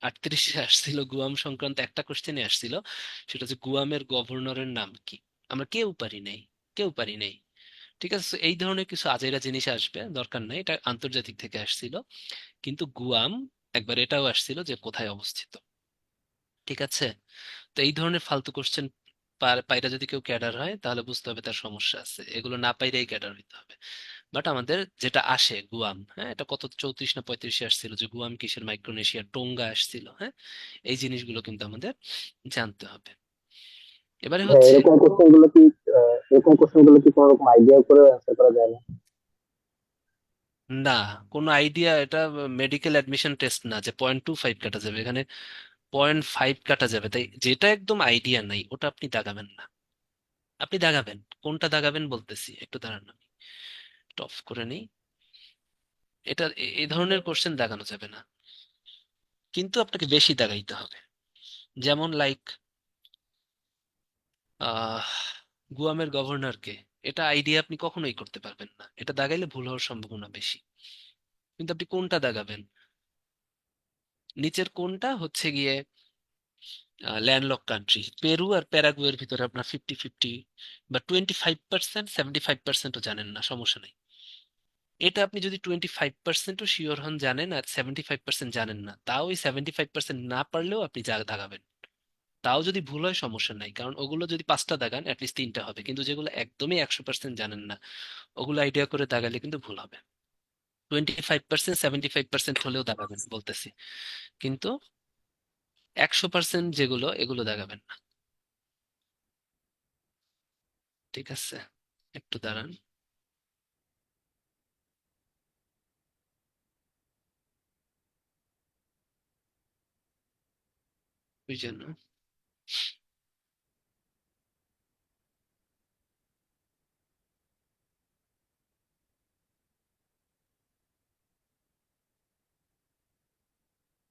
38-এ আসছিল গুয়াম সংক্রান্ত একটা কোশ্চেনে আসছিল, সেটা হচ্ছে গুয়ামের গভর্নরের নাম কি? আমরা কেউ পারি নাই, কেউ পারি নাই। ঠিক আছে, so এই ধরনের কিছু আজাইরা জিনিস আসবে, দরকার নাই, এটা আন্তর্জাতিক থেকে আসছিল। কিন্তু গুয়াম একবার এটাও আসছিল যে কোথায় অবস্থিত। ঠিক আছে, তো এই ধরনের ফালতু কোশ্চেন পাইরা যদি কেউ ক্যাডার হয় তাহলে বুঝতে হবে তার সমস্যা আছে, এগুলো না পাইরাই ক্যাডার হইতে হবে। বাট আমাদের যেটা আসে গুয়াম, হ্যাঁ, এটা কত 34 না 35-এ আসছিল যে গুয়াম কিসের, মাইক্রোনেশিয়া, টোঙ্গা আসছিল, হ্যাঁ। এই জিনিসগুলো কিন্তু আমাদের জানতে হবে। এবারে হ্যাঁ, হচ্ছে, এরকম কোশ্চেন গুলো কি কোনো রকম আইডিয়া করে অ্যান্সার করা যায় না? না, কোনো আইডিয়া, এটা মেডিকেল অ্যাডমিশন টেস্ট না যে 0.25 কাটা যাবে, এখানে 0.5 কাটা যাবে, তাই যেটা একদম আইডিয়া নাই ওটা আপনি দাগাবেন না। আপনি দাগাবেন, কোনটা দাগাবেন বলতেছি, একটু দাঁড়ান, আমি অফ করে নিই। এটা এই ধরনের কোশ্চেন দাগানো যাবে না, কিন্তু আপনাকে বেশি দাগাইতে হবে। যেমন লাইক, আহ গুয়ামের গভর্নর কে, এটা আইডিয়া আপনি কখনোই করতে পারবেন না, এটা দাগাইলে ভুল হওয়ার সম্ভাবনা বেশি। কিন্তু আপনি কোনটা দাগাবেন, নিচের কোনটা হচ্ছে গিয়ে ল্যান্ডলক কান্ট্রি, পেরু আর প্যারাগুয়ের ভিতরে আপনার 50-50 বা 25%, 75%ও জানেন না, সমস্যা নেই। এটা আপনি যদি 25%ও শিওর হন জানেন, আর 75% জানেন না, তাও ওই 75% না পারলেও আপনি যা দাগাবেন, তাও যদি ভুল হয় সমস্যা নাই, কারণ ওগুলো যদি 5টা দাগান অ্যাটলিস্ট 3টা হবে, কিন্তু যেগুলো একদমই 100% জানেন না ওগুলো আইডিয়া করে দাগালে কিন্তু ভুল হবে। 25%, 75% হলেও দাগাবেন বলতেছি, কিন্তু 100% যেগুলো, এগুলো দাগাবেন না। ঠিক আছে, একটু দাঁড়ান। ওই জন্য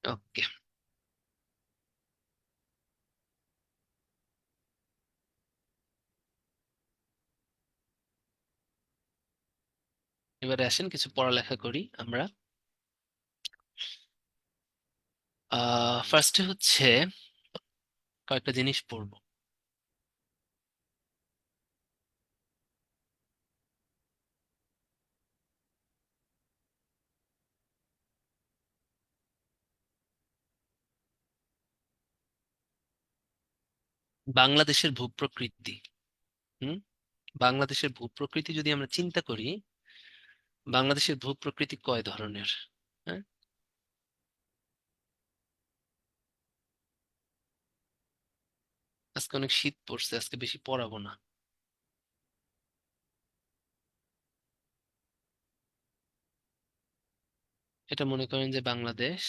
ওকে, এবারে আসেন কিছু পড়ালেখা করি আমরা। ফার্স্টে হচ্ছে কয়েকটা জিনিস পড়বো। বাংলাদেশের ভূপ্রকৃতি, হুম, বাংলাদেশের ভূপ্রকৃতি যদি আমরা চিন্তা করি, বাংলাদেশের ভূপ্রকৃতি কয় ধরনের? হ্যাঁ, আজকে অনেক শীত পড়ছে, আজকে বেশি পড়াবো না। এটা মনে করেন যে বাংলাদেশ,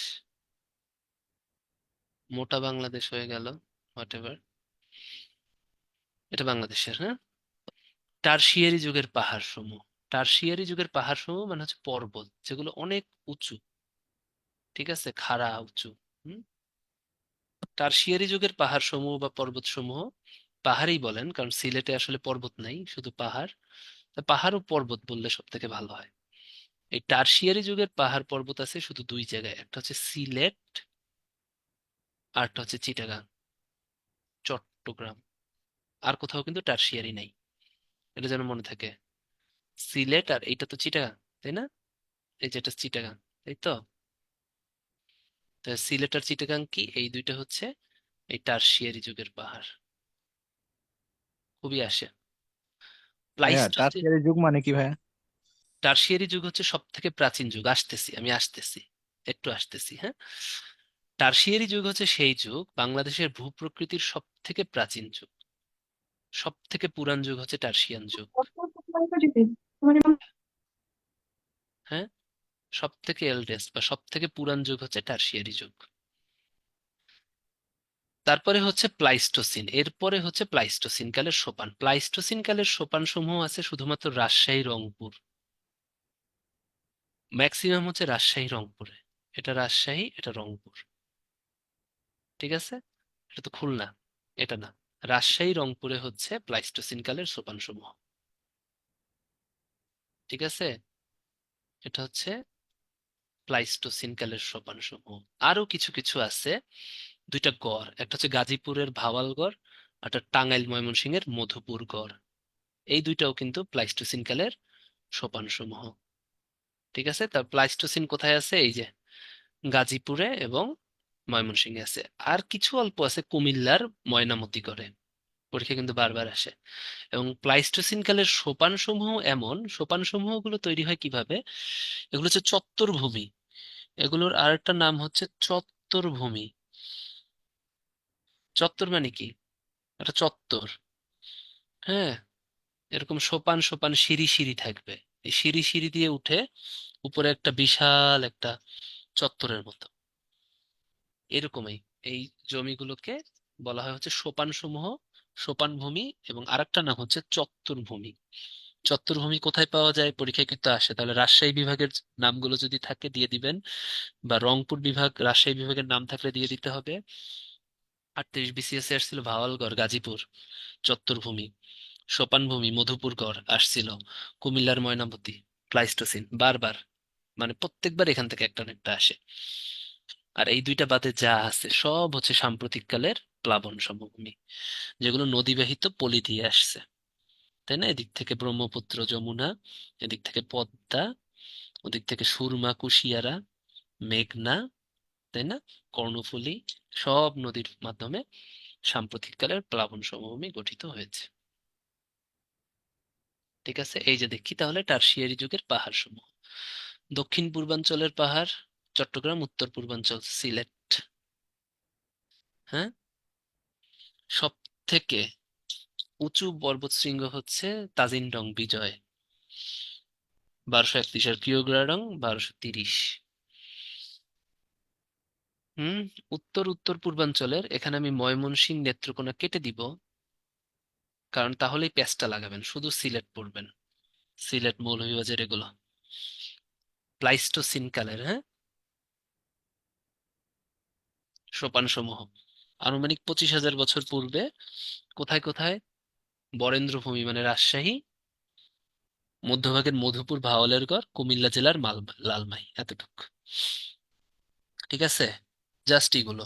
মোটা বাংলাদেশ হয়ে গেল, হোয়াট এভার, এটা বাংলাদেশের, হ্যাঁ। টারশিয়ারি যুগের পাহাড় সমূহ, টারশিয়ারি যুগের পাহাড় সমূহ মানে হচ্ছে পর্বত যেগুলো অনেক উঁচু, ঠিক আছে, খাড়া উঁচু। হুম, টারশিয়ারি যুগের পাহাড় সমূহ বা পর্বত সমূহ, পাহাড়ই বলেন কারণ সিলেটে আসলে পর্বত নাই, শুধু পাহাড়, তা পাহাড় ও পর্বত বললে সব থেকে ভালো হয়। এই টারশিয়ারি যুগের পাহাড় পর্বত আছে শুধু দুই জায়গায়, একটা হচ্ছে সিলেট, আর একটা হচ্ছে চিটাগাং, চট্টগ্রাম। আর কোথাও কিন্তু টারশিয়ারি নাই, এটা যেন মনে থাকে। সিলেট আর এইটা তো চিটাগাং, তাই না? এই যেটা চিটাগাং, তাই তো? তো সিলেট আর চিটাগাং কি, এই দুইটা হচ্ছে এই টারশিয়ারি যুগের পাহাড়, খুবই আসে। ভাইয়া প্লাইস্টোসিন, টারসিয়ারি যুগ মানে কি ভাইয়া? টারশিয়ারি যুগ হচ্ছে সব থেকে প্রাচীন যুগ। আমি আসতেছি, একটু আসতেছি, হ্যাঁ। টারশিয়ারি যুগ হচ্ছে সেই যুগ, বাংলাদেশের ভূপ্রকৃতির সব থেকে প্রাচীন যুগ, সব থেকে পুরান যুগ হচ্ছে টারশিয়ান যুগ। হ্যাঁ, সব থেকে এল্ডেস্ট বা সব থেকে পুরান যুগ হচ্ছে টারশিয়ারি যুগ। তারপরে হচ্ছে প্লাইস্টোসিন, এরপরে হচ্ছে প্লাইস্টোসিন কালের সোপান। প্লাইস্টোসিন কালের সোপান সমূহ আছে শুধুমাত্র রাজশাহী, রংপুর, ম্যাক্সিমাম হচ্ছে রাজশাহী রংপুরে। এটা রাজশাহী, এটা রংপুর, ঠিক আছে। এটা তো খুলনা, এটা না। রাজশাহী, রংপুরে হচ্ছে প্লাইস্টোসিন কালের সোপান সমূহ, ঠিক আছে। এটা হচ্ছে প্লাইস্টোসিন কালের সোপান সমূহ। আরো কিছু কিছু আছে, দুইটা গড়, একটা হচ্ছে গাজীপুরের ভাওয়াল গড়, আর একটা টাঙ্গাইল ময়মনসিংহের মধুপুর গড়। এই দুইটাও কিন্তু প্লাইস্টোসিন কালের সোপান সমূহ, ঠিক আছে। তার প্লাইস্টোসিন কোথায় আছে? এই যে গাজীপুরে এবং ময়মনসিংহে আছে। আর কিছু অল্প আছে কুমিল্লার ময়নামতিগড়ে, পরীক্ষা কিন্তু বারবার আসে। এবং প্লাইস্টোসিন কালের সোপান সমূহ এমন, সোপান সমূহ গুলো তৈরি হয় কিভাবে? এগুলো হচ্ছে চত্বর ভূমি, এগুলোর আরেকটা নাম হচ্ছে চত্বর ভূমি। চত্বর মানে কি? একটা চত্বর, হ্যাঁ। এরকম সোপান সোপান সিঁড়ি সিঁড়ি থাকবে, এই সিঁড়ি সিঁড়ি দিয়ে উঠে উপরে একটা বিশাল একটা চত্বরের মতো, এরকমই এই জমিগুলোকে বলা হয় হচ্ছে সোপান সমূহ, সোপান ভূমি। এবং আরেকটা নাম হচ্ছে চত্বর ভূমি। চত্বর ভূমি কোথায় পাওয়া যায়? পরীক্ষায় কিন্তু আসে, তাহলে রাজশাহী বিভাগের নামগুলো যদি থাকে দিয়ে দিবেন, বা রংপুর বিভাগ রাজশাহী বিভাগের নাম থাকলে দিয়ে দিতে হবে। 38 বিসিএস আসছিল ভাওয়ালগড়, গাজীপুর চত্বর ভূমি, সোপান ভূমি মধুপুরগড় আসছিল, কুমিল্লার ময়নামতি, প্লাইস্টোসিন বারবার, মানে প্রত্যেকবার এখান থেকে একটা না একটা আসে। আর এই দুইটা বাদে যা আছে সব হচ্ছে সাম্প্রতিক কালের প্লাবন সমভূমি, যেগুলো নদীবাহিত পলি দিয়ে আসছে, তাই না। এদিক থেকে ব্রহ্মপুত্র, যমুনা, এদিক থেকে পদ্মা, ওদিক থেকে সুরমা, কুশিয়ারা, মেঘনা, তাই না, কর্ণফুলী, সব নদীর মাধ্যমে সাম্প্রতিককালের প্লাবন সমভূমি গঠিত হয়েছে, ঠিক আছে। এই যে দেখি তাহলে টারশিয়ারি যুগের পাহাড় সমূহ: দক্ষিণ পূর্বাঞ্চলের পাহাড় চট্টগ্রাম, উত্তর পূর্বাঞ্চল সিলেট, হ্যাঁ। সব থেকে উঁচু পর্বতশৃঙ্গ হচ্ছে তাজিন ডং বিজয়, 1231, আর কিওগ্রাডং 1230। উত্তর উত্তর পূর্বাঞ্চলের এখানে আমি ময়মনসিংহ, নেত্রকোনা কেটে দিব, কারণ তাহলেই প্যাচটা লাগাবেন, শুধু সিলেট পড়বেন, সিলেট, মৌলভীবাজার, এগুলো প্লাইস্টোসিন কালের, হ্যাঁ, সোপান সমূহ। আনুমানিক 25,000 বছর পূর্বে কোথায় কোথায়? বরেন্দ্র ভূমি মানে রাজশাহী, মধ্যভাগের মধুপুর, ভাওয়ালের গড়, কুমিল্লা জেলার লালমাই, এতটুক, ঠিক আছে। জাস্ট এগুলো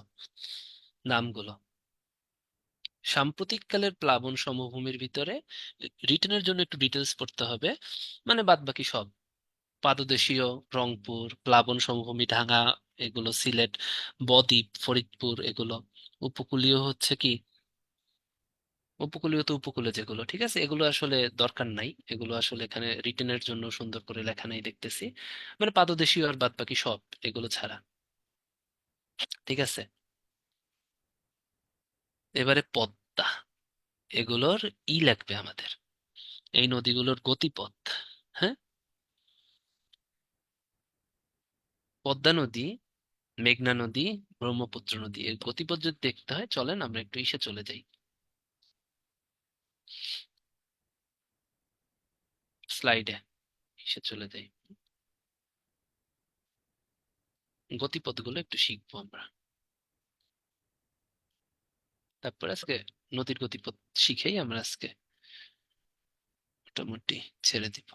নামগুলো। সাম্প্রতিক কালের প্লাবন সমভূমির ভিতরে রিটেনের জন্য একটু ডিটেলস পড়তে হবে, মানে বাদ বাকি সব পাদদেশীয় রংপুর, প্লাবন সমভূমি ঢাকা, এগুলো সিলেট, বদ্বীপ, ফরিদপুর, এগুলো উপকূলীয় হচ্ছে কি, উপকূলীয় তো উপকূলে যেগুলো, ঠিক আছে, এগুলো আসলে দরকার নাই, এগুলো আসলে এখানে রিটেনের জন্য সুন্দর করে লেখা নাই দেখতেছি, মানে পাদদেশীয় আর বাদ বাকি সব এগুলো ছাড়া, ঠিক আছে। এবারে পদ্মা, এগুলোর লাগবে আমাদের, এই নদীগুলোর গতিপথ, হ্যাঁ। পদ্মা নদী, মেঘনা নদী, ব্রহ্মপুত্র নদী, এর গতিপথ যদি দেখতে হয় চলেন আমরা একটু ইসে চলে যাই, স্লাইডে ইসে চলে যাই, গতিপথগুলো একটু শিখবো আমরা। তারপর আজকে নদীর গতিপথ শিখেই আমরা আজকে মোটামুটি ছেড়ে দিব।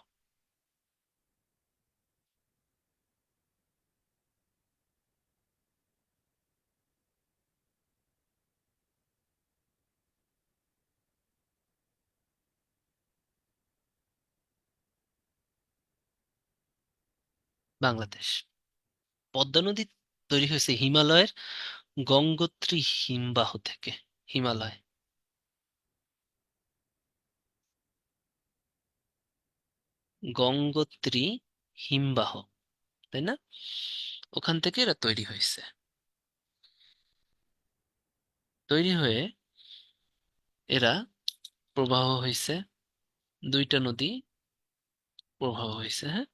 বাংলাদেশ, পদ্মা নদী তৈরি হয়েছে হিমালয়ের গঙ্গোত্রী হিমবাহ থেকে, হিমালয়, গঙ্গোত্রী হিমবাহ, তাই না? ওখান থেকে এরা তৈরি হয়েছে। তৈরি হয়ে এরা প্রবাহ হয়েছে, দুইটা নদী প্রবাহ হয়েছে, হ্যাঁ,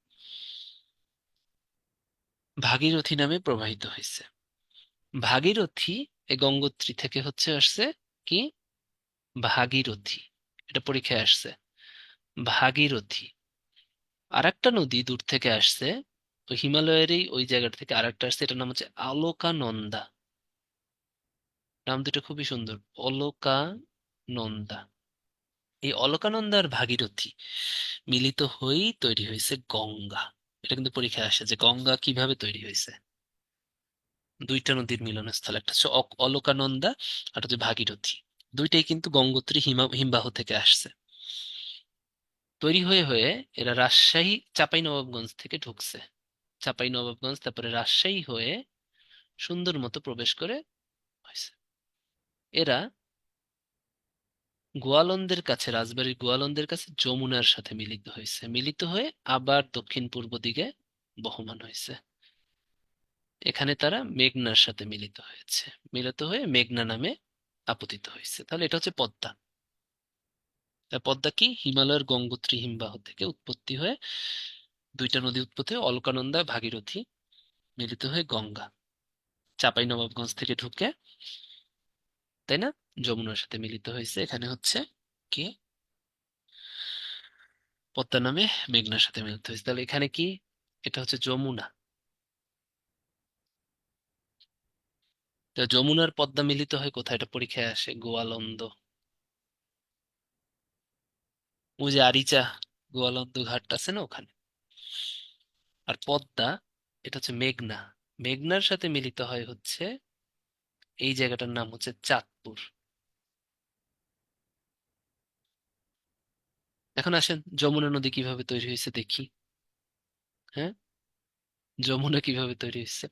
ভাগীরথী নামে প্রবাহিত হয়েছে। ভাগীরথী এই গঙ্গোত্রী থেকে হচ্ছে আসছে কি ভাগীরথী, এটা পরীক্ষায় আসছে ভাগীরথী। আর একটা নদী দূর থেকে আসছে, ওই হিমালয়েরই ওই জায়গা থেকে আরেকটা আসছে, এটার নাম হচ্ছে অলকানন্দা। নাম দুটো খুবই সুন্দর, অলকানন্দা। এই অলকানন্দা আর ভাগীরথী মিলিত হয়েই তৈরি হয়েছে গঙ্গা। এটা কিন্তু পরীক্ষায় আসে যে গঙ্গা কিভাবে তৈরি হয়েছে। দুইটা নদীর মিলনস্থল, একটা হচ্ছে অলকানন্দা আর হচ্ছে ভাগীরথী, দুইটাই কিন্তু গঙ্গোত্রী হিমবাহ থেকে আসছে। তৈরি হয়ে হয়ে এরা রাজশাহী চাঁপাইনবাবগঞ্জ থেকে ঢুকছে, চাঁপাইনবাবগঞ্জ তারপরে রাজশাহী হয়ে সুন্দর মতো প্রবেশ করে হয়েছে। এরা গোয়ালন্দের কাছে, রাজবাড়ির গোয়ালন্দের কাছে যমুনার সাথে মিলিত হয়েছে, মিলিত হয়ে আবার দক্ষিণ পূর্ব দিকে বহমান হয়েছে। এখানে তারা মেঘনার সাথে মিলিত হয়েছে, মিলিত হয়ে মেঘনা নামে আপতিত হয়েছে। তাহলে এটা হচ্ছে পদ্মা। তা পদ্মা কি হিমালয়ের গঙ্গোত্রী হিমবাহ থেকে উৎপত্তি হয়ে, দুইটা নদী উৎপত্তি হয়ে অলকানন্দা ভাগীরথী মিলিত হয়ে গঙ্গা, চাঁপাইনবাবগঞ্জ থেকে ঢুকে, তাই না, যমুনার সাথে মিলিত হয়েছে। এখানে হচ্ছে কি পদ্মা নামে মেঘনার সাথে মিলিত হয়েছে। তাহলে এখানে কি, এটা হচ্ছে যমুনা। তো যমুনার পদ্মা মিলিত হয় কোথায়, এটা পরীক্ষায় আসে গোয়ালন্দ, ওই যে আরিচা গোয়ালন্দ ঘাট আছে না ওখানে। আর পদ্মা এটা হচ্ছে মেঘনা, মেঘনার সাথে মিলিত হয় হচ্ছে এই জায়গাটার নাম হচ্ছে চাঁদপুর। এখন আসেন যমুনা নদী কিভাবে তৈরি হয়েছে দেখি। হ্যাঁ, যমুনা কিভাবে তৈরি হয়েছে।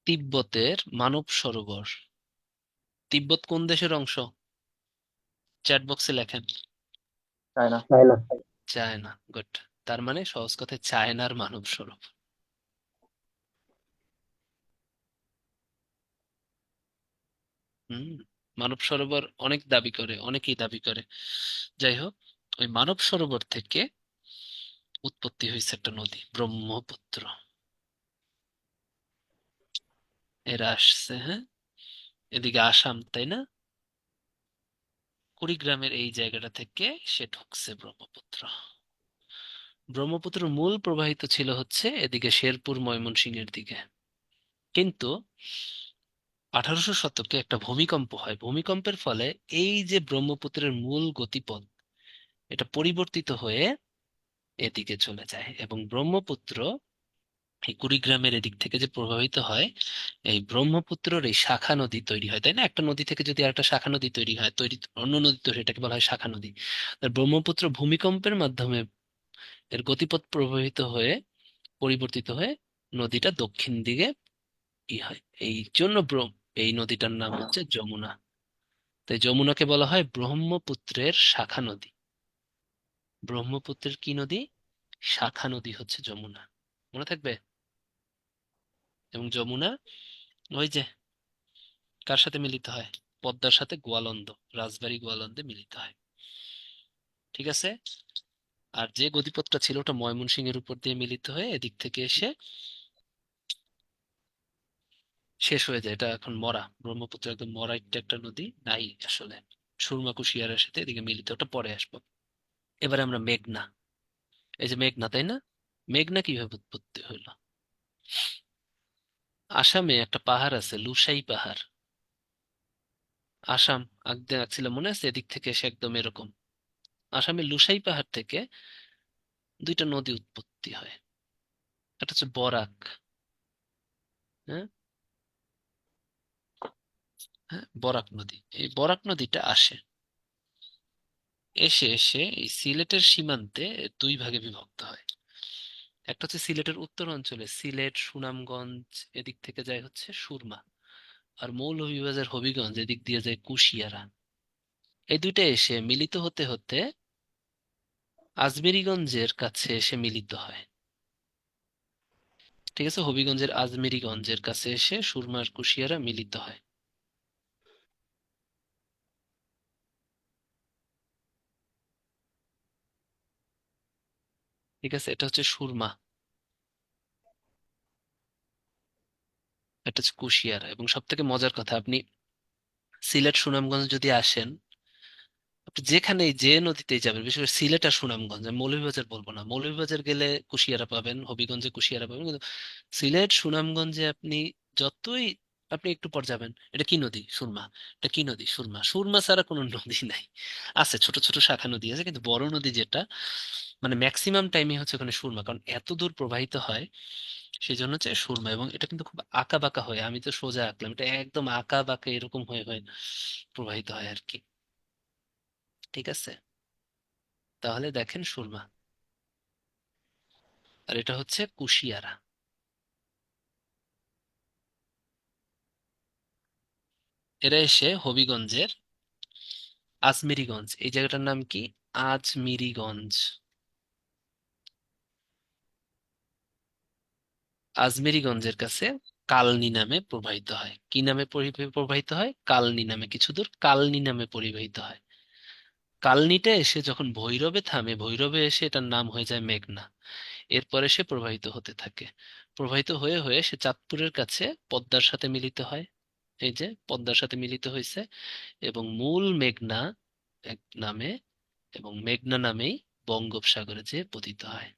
তিব্বতের মানব সরোবর। তিব্বত কোন দেশের অংশ, চ্যাট বক্সে লেখেন। চায়না। চায়না। China, good. তার মানে সহজ কথায় চায়নার মানব সরোবর। হম, মানব সরোবর অনেক দাবি করে, অনেকেই দাবি করে। যাই হোক, ওই মানব সরোবর থেকে উৎপত্তি হয়েছে একটা নদী ব্রহ্মপুত্র। এরা আসছে, হ্যাঁ, এদিকে আসাম, তাই না, কুড়িগ্রামের এই জায়গাটা থেকে সে ঢুকছে ব্রহ্মপুত্র। ব্রহ্মপুত্র মূল প্রবাহিত ছিল হচ্ছে এদিকে শেরপুর ময়মনসিংহের দিকে। কিন্তু 1800 শতকে একটা ভূমিকম্প হয়, ভূমিকম্পের ফলে এই যে ব্রহ্মপুত্রের মূল গতিপথ এটা পরিবর্তিত হয়ে এদিকে চলে যায়, এবং ব্রহ্মপুত্র এই কুড়িগ্রামের এদিক থেকে যে প্রবাহিত হয়, এই ব্রহ্মপুত্রের এই শাখা নদী তৈরি হয়, তাই না? একটা নদী থেকে যদি আরেকটা শাখা নদী তৈরি হয়, অন্য নদী তৈরি হয়, এটাকে বলা হয় শাখা নদী। আর ব্রহ্মপুত্র ভূমিকম্পের মাধ্যমে এর গতিপথ প্রবাহিত হয়ে পরিবর্তিত হয়ে নদীটা দক্ষিণ দিকে হয়। এই জন্য এই নদীটার নাম হচ্ছে যমুনা। তাই যমুনাকে বলা হয় ব্রহ্মপুত্রের শাখা নদী। ব্রহ্মপুত্রের কি নদী, শাখা নদী হচ্ছে যমুনা, মনে থাকবে। এবং যমুনা ওই যে কার সাথে মিলিত হয়, পদ্মার সাথে গোয়ালন্দ, রাজবাড়ী গোয়ালন্দে মিলিত হয়। ঠিক আছে। আর যে গতিপথটা ছিল ওটা ময়মনসিংহের উপর দিয়ে মিলিত হয়ে এদিক থেকে এসে শেষ হয়ে যায়। এটা এখন মরা, ব্রহ্মপুত্র একদম মরা একটা নদী, নাই আসলে। সুরমা কুশিয়ারার সাথে এদিকে মিলিত, ওটা পরে আসবো। এবারে আমরা মেঘনা, এই যে মেঘনা, তাই না, মেঘনা কিভাবে উৎপত্তি হইলো। আসামে একটা পাহাড় আছে লুসাই পাহাড়, আসাম একদিন ছিল মনে আছে, এদিক থেকে এসে একদম এরকম। আসামের লুসাই পাহাড় থেকে দুইটা নদী উৎপত্তি হয়, একটা হচ্ছে বরাক, হ্যাঁ, হ্যাঁ বরাক নদী। এই বরাক নদীটা আসে, এসে এসে এই সিলেটের সীমান্তে দুই ভাগে বিভক্ত হয়। একটা হচ্ছে সিলেটের উত্তর অঞ্চলে, সিলেট সুনামগঞ্জ এদিক থেকে যায় হচ্ছে সুরমা, আর মৌলভীবাজার হবিগঞ্জ এদিক দিয়ে যায় কুশিয়ারা। এই দুইটা এসে মিলিত হতে হতে আজমেরীগঞ্জের কাছে এসে মিলিত হয়। ঠিক আছে, হবিগঞ্জের আজমেরীগঞ্জের কাছে এসে সুরমা আর কুশিয়ারা মিলিত হয়। ঠিক আছে, এটা হচ্ছে সুরমা, এটা হচ্ছে কুশিয়ারা। এবং সব থেকে মজার কথা, আপনি সিলেট সুনামগঞ্জ যদি আসেন, আপনি যেখানে যে নদীতেই যাবেন, বিশেষ করে সিলেট আর সুনামগঞ্জ, আমি মৌলভীবাজার বলবো না, মৌলভীবাজার গেলে কুশিয়ারা পাবেন, হবিগঞ্জে কুশিয়ারা পাবেন, কিন্তু সিলেট সুনামগঞ্জে আপনি যতই আপনি একটু পর যাবেন, এটা কি নদী? সুরমা। এটা কি নদী? সুরমা। সুরমা ছাড়া কোনো নদী নাই। আছে ছোট ছোট শাখা নদী আছে, কিন্তু বড় নদী যেটা, মানে ম্যাক্সিমাম টাইমে হচ্ছে ওখানে সুরমা, কারণ এত দূর প্রবাহিত হয়, সেই জন্য হচ্ছে সুরমা। এবং এটা কিন্তু খুব আঁকা বাঁকা হয়, আমি তো সোজা আঁকলাম, এটা একদম আঁকা বাঁকা এরকম হয়ে হয়ে প্রবাহিত হয় আর কি। ঠিক আছে, তাহলে দেখেন সুরমা, আর এটা হচ্ছে কুশিয়ারা। এরা এসে হবিগঞ্জের আজমেরীগঞ্জ, এই জায়গাটার নাম কি? আজমিরিগঞ্জ। আজমেরীগঞ্জের কাছে কালনী নামে প্রবাহিত হয়। কি নামে প্রবাহিত হয়? কালনী নামে, কিছু দূর কালনী নামে পরিবাহিত হয়। কালনীটা এসে যখন ভৈরবে থামে, ভৈরবে এসে এটার নাম হয়ে যায় মেঘনা। এরপরে সে প্রবাহিত হতে থাকে, প্রবাহিত হয়ে হয়ে সে চাঁদপুরের কাছে পদ্মার সাথে মিলিত হয়। এই যে পদ্মার সাথে মিলিত হয়েছে, এবং মূল মেঘনা এক নামে, এবং মেঘনা নামেই বঙ্গোপসাগরে যে পতিত হয়।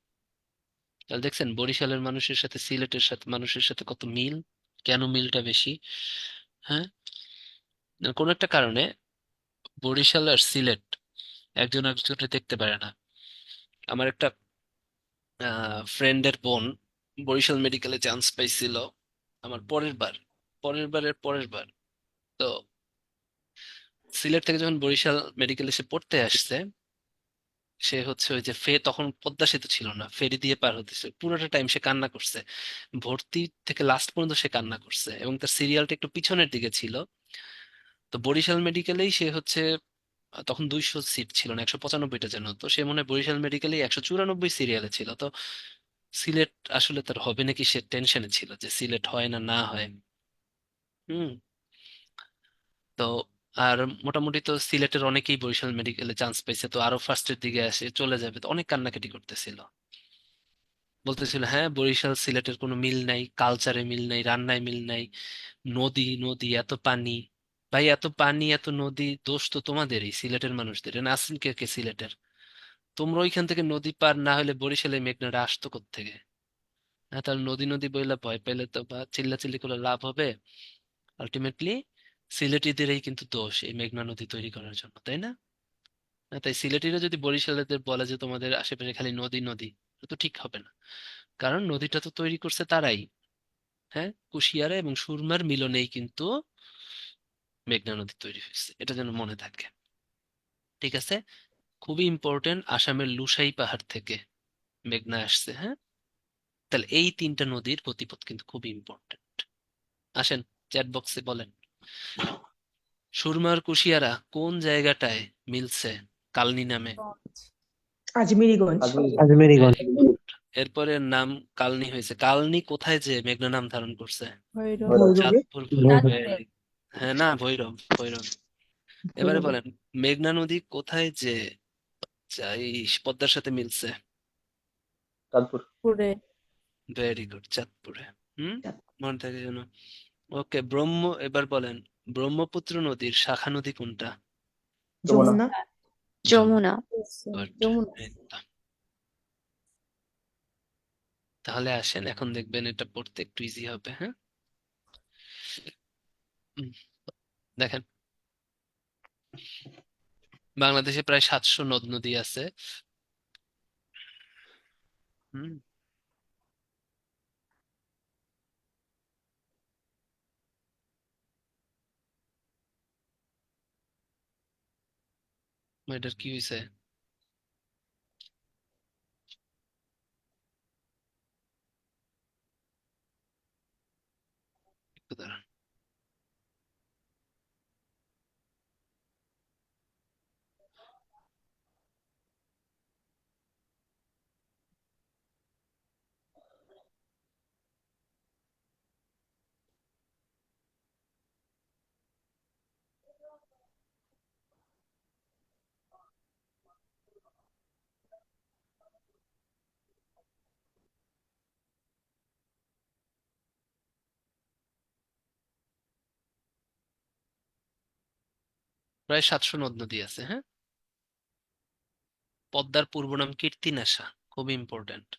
তাহলে দেখছেন বরিশালের মানুষের সাথে সিলেটের সাথে মানুষের সাথে কত মিল। কেন মিলটা বেশি? হ্যাঁ, না, কোনো একটা কারণে বরিশাল আর সিলেট একজন একজনকে দেখতে পারে না। আমার একটা ফ্রেন্ডের বোন বরিশাল মেডিকেলে চান্স পাইছিল আমার পরের বার। তো সিলেট থেকে যখন বরিশাল মেডিকেল এসে পড়তে আসছে, সে হচ্ছে ওই যে তখন পদ্মা সেতু ছিল না, ফেরি দিয়ে পার হতেছে, পুরোটা টাইম সে কান্না করছে। ভর্তি থেকে লাস্ট পর্যন্ত সে কান্না করছে, এবং তার সিরিয়ালটা একটু পিছনের দিকে ছিল। তো বরিশাল মেডিকেলেই সে হচ্ছে, তখন 200 সিট ছিল না, 195টা যেন, তো সে মনে হয় বরিশাল মেডিকেলেই 194 সিরিয়ালে ছিল। তো সিলেট আসলে তার হবে নাকি, সে টেনশনে ছিল যে সিলেট হয় না না হয়। হুম। তো আর মোটামুটি তো সিলেটের অনেকেই বরিশাল মেডিকেলে চান্স পাইছে, তো আরো ফার্স্টের দিকে আসে চলে যাবে, তো অনেক কান্নাকাটি করতেছিল। বলতেছিল হ্যাঁ বরিশাল সিলেটের কোনো মিল নাই, কালচারে মিল নাই, রান্নায় মিল নাই, নদী নদী এত পানি। ভাই এত পানি এত নদী, দোষ তো তোমাদেরই, সিলেটের মানুষদের। না আসেন কে কে সিলেটের? তোমরা ওইখান থেকে নদী পার না হলে বরিশালে মেঘনাটা আসতো কোত্থেকে? হ্যাঁ, তাহলে নদী নদী বইলা ভয় পাইলে তো বা চিল্লাচিল্লি করলে লাভ হবে? আলটিমেটলি সিলেটিদেরই কিন্তু দোষ এই মেঘনা নদী তৈরি করার জন্য, তাই না? হ্যাঁ, তাই সিলেটিরা যদি বরিশালীদের বলে যে তোমাদের আশেপাশে খালি নদী নদী, এটা তো ঠিক হবে না। কারণ নদীটা তো তৈরি করছে তারাই। হ্যাঁ, কুশিয়ারা এবং সুরমার মিলনেই কিন্তু মেঘনা নদী তৈরি হয়েছে, এটা যেন মনে থাকে। ঠিক আছে, খুবই ইম্পর্টেন্ট, আসামের লুসাই পাহাড় থেকে মেঘনা আসছে। হ্যাঁ, তাহলে এই তিনটা নদীর গতিপথ কিন্তু খুবই ইম্পর্টেন্ট। আসেন, চ্যাট বক্সে বলেন সুরমা আর কুশিয়ারা কোন জায়গাটায় মিলছে কালনি নামে? আজমিরিগঞ্জ। আজমেরীগঞ্জ। আজমেরীগঞ্জ। Very good. এরপরে নাম কালনি হয়েছে, কালনি কোথায় যে মেঘনা নাম ধারণ করছে? ভৈরব। ভৈরব। ভৈরবে। চাঁদপুর। চাঁদপুরে। Very- হ্যাঁ না, ভৈরব, ভৈরব। এবারে ভৈরবে। বলেন মেঘনা নদী কোথায় যে এই পদ্মার সাথে মিলছে? চাঁদপুর। পুরে। ভেরি গুড, চাঁদপুরে। হুম, মনে থাকে যেন। ওকে, ব্রহ্ম, এবার বলেন ব্রহ্মপুত্র নদীর শাখা নদী কোনটা? যমুনা। যমুনা। যমুনা। গুড। যমুনা। তাহলে আসেন এখন দেখবেন এটা পড়তে একটু ইজি হবে। হ্যাঁ, উম, দেখেন বাংলাদেশে প্রায় 700 নদ নদী আছে। হুম, এটার কি হয়েছে? একটু দাঁড়ান। প্রায় 700 নদ নদী আছে। হ্যাঁ, পদ্মার পূর্ব নাম কীর্তিনাশা, খুবই ইম্পর্ট্যান্ট।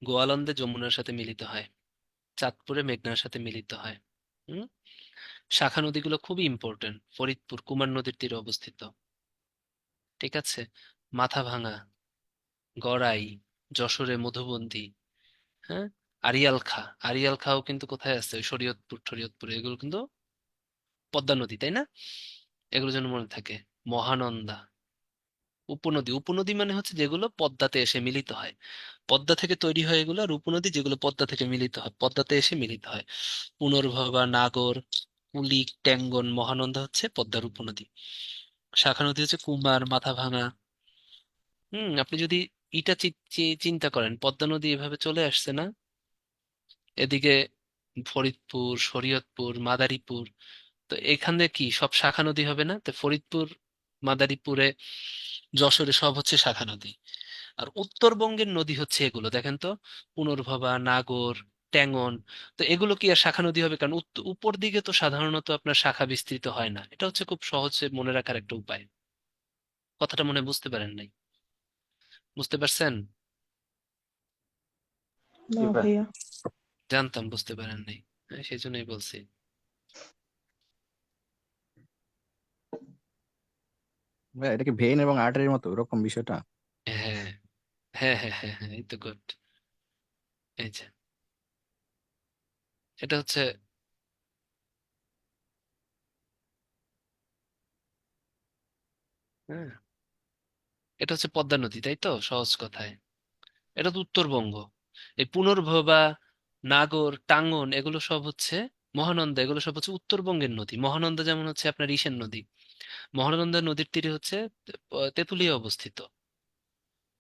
গোয়ালন্দে যমুনার সাথে মিলিত হয়, চাঁদপুরে মেঘনার সাথে মিলিত হয়। হুম। শাখা নদীগুলো খুবই ইম্পর্ট্যান্ট, ফরিদপুর কুমার নদীর তীরে অবস্থিত। ঠিক আছে, মাথাভাঙা, গড়াই, যশোরে মধুবন্তী, হ্যাঁ, আড়িয়াল খাঁ। আড়িয়াল খাঁও কিন্তু কোথায় আছে? ওই শরীয়তপুর শরীয়তপুর, এগুলো কিন্তু পদ্মা নদী, তাই না? এগুলো যেন মনে থাকে। মহানন্দা, উপনদী। উপনদী মানে হচ্ছে যেগুলো পদ্মাতে এসে মিলিত হয়, পদ্মা থেকে তৈরি হয় এগুলো। আর উপনদী যেগুলো পদ্মা থেকে মিলিত হয়, পদ্মাতে এসে মিলিত হয়। পুনর্ভবা, নাগর, কুলিক, ট্যাঙ্গন, মহানন্দা হচ্ছে পদ্মার উপনদী। শাখা নদী হচ্ছে কুমার, মাথাভাঙা। আপনি যদি ইটা চিন্তা করেন, পদ্মা নদী এভাবে চলে আসছে না এদিকে, ফরিদপুর, শরীয়তপুর, মাদারীপুর। তো এখানে কি সব শাখা নদী হবে না? তো ফরিদপুর, মাদারীপুরে, যশোরে সব হচ্ছে শাখা নদী। আর উত্তরবঙ্গের নদী হচ্ছে এগুলো, দেখেন তো, পুনর্ভবা, নাগর, ট্যাঙ্গন। তো এগুলো কি আর শাখা নদী হবে? কারণ উপর দিকে তো সাধারণত আপনার শাখা বিস্তৃত হয় না। এটা হচ্ছে খুব সহজে মনে রাখার একটা উপায়। কথাটা মনে হয় বুঝতে পারেন নাই? বুঝতে পারছেন? না জি ভাই। ভাইয়া। জানতাম বুঝতে পারেন নাই, সেই জন্যই বলছি। ভাই এটা কি ভেইন এবং আর্টারির মতো ওরকম বিষয়টা? হ্যাঁ, হ্যাঁ, হ্যাঁ, হ্যাঁ, হ্যাঁ, এই তো গুড। এই যে, এটা হচ্ছে, হ্যাঁ, এটা হচ্ছে পদ্মা নদী, তাই তো? সহজ কথায় এটা তো উত্তরবঙ্গ। এই পুনর্ভবা, নাগর, টাঙ্গন এগুলো সব হচ্ছে, মহানন্দা এগুলো সব হচ্ছে উত্তরবঙ্গের নদী। মহানন্দা যেমন হচ্ছে আপনার ঈশান নদী। মহানন্দা নদীর তীরে হচ্ছে তেঁতুলিয়া অবস্থিত।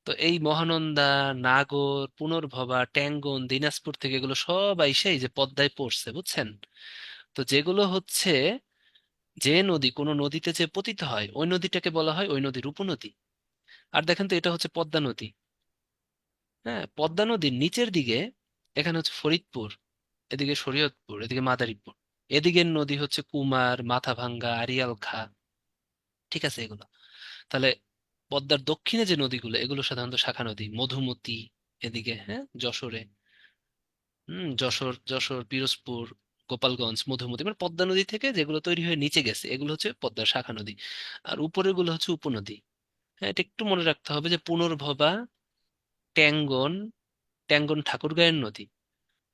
তো এই মহানন্দা, নাগর, পুনর্ভবা, ট্যাঙ্গন, দিনাজপুর থেকে এগুলো সব আইসা এই যে পদ্মায় পড়ছে, বুঝছেন? তো যেগুলো হচ্ছে, যে নদী কোনো নদীতে যে পতিত হয় ওই নদীটাকে বলা হয় ওই নদীর উপনদী। আর দেখেন তো, এটা হচ্ছে পদ্মা নদী। হ্যাঁ, পদ্মা নদীর নিচের দিকে এখানে হচ্ছে ফরিদপুর, এদিকে শরীয়তপুর, এদিকে মাদারীপুর। এদিকের নদী হচ্ছে কুমার, মাথাভাঙ্গা, আড়িয়াল খাঁ। ঠিক আছে, এগুলো তাহলে পদ্মার দক্ষিণে যে নদীগুলো, এগুলো সাধারণত শাখা নদী। মধুমতি এদিকে, হ্যাঁ, যশোরে। যশোর, পিরোজপুর, গোপালগঞ্জ, মধুমতি, মানে পদ্মা নদী থেকে যেগুলো তৈরি হয়ে নিচে গেছে এগুলো হচ্ছে পদ্মার শাখা নদী। আর উপরের গুলো হচ্ছে উপনদী। হ্যাঁ, এটা একটু মনে রাখতে হবে যে পুনর্ভবা, ট্যাঙ্গন, ঠাকুরগাঁয়ের নদী।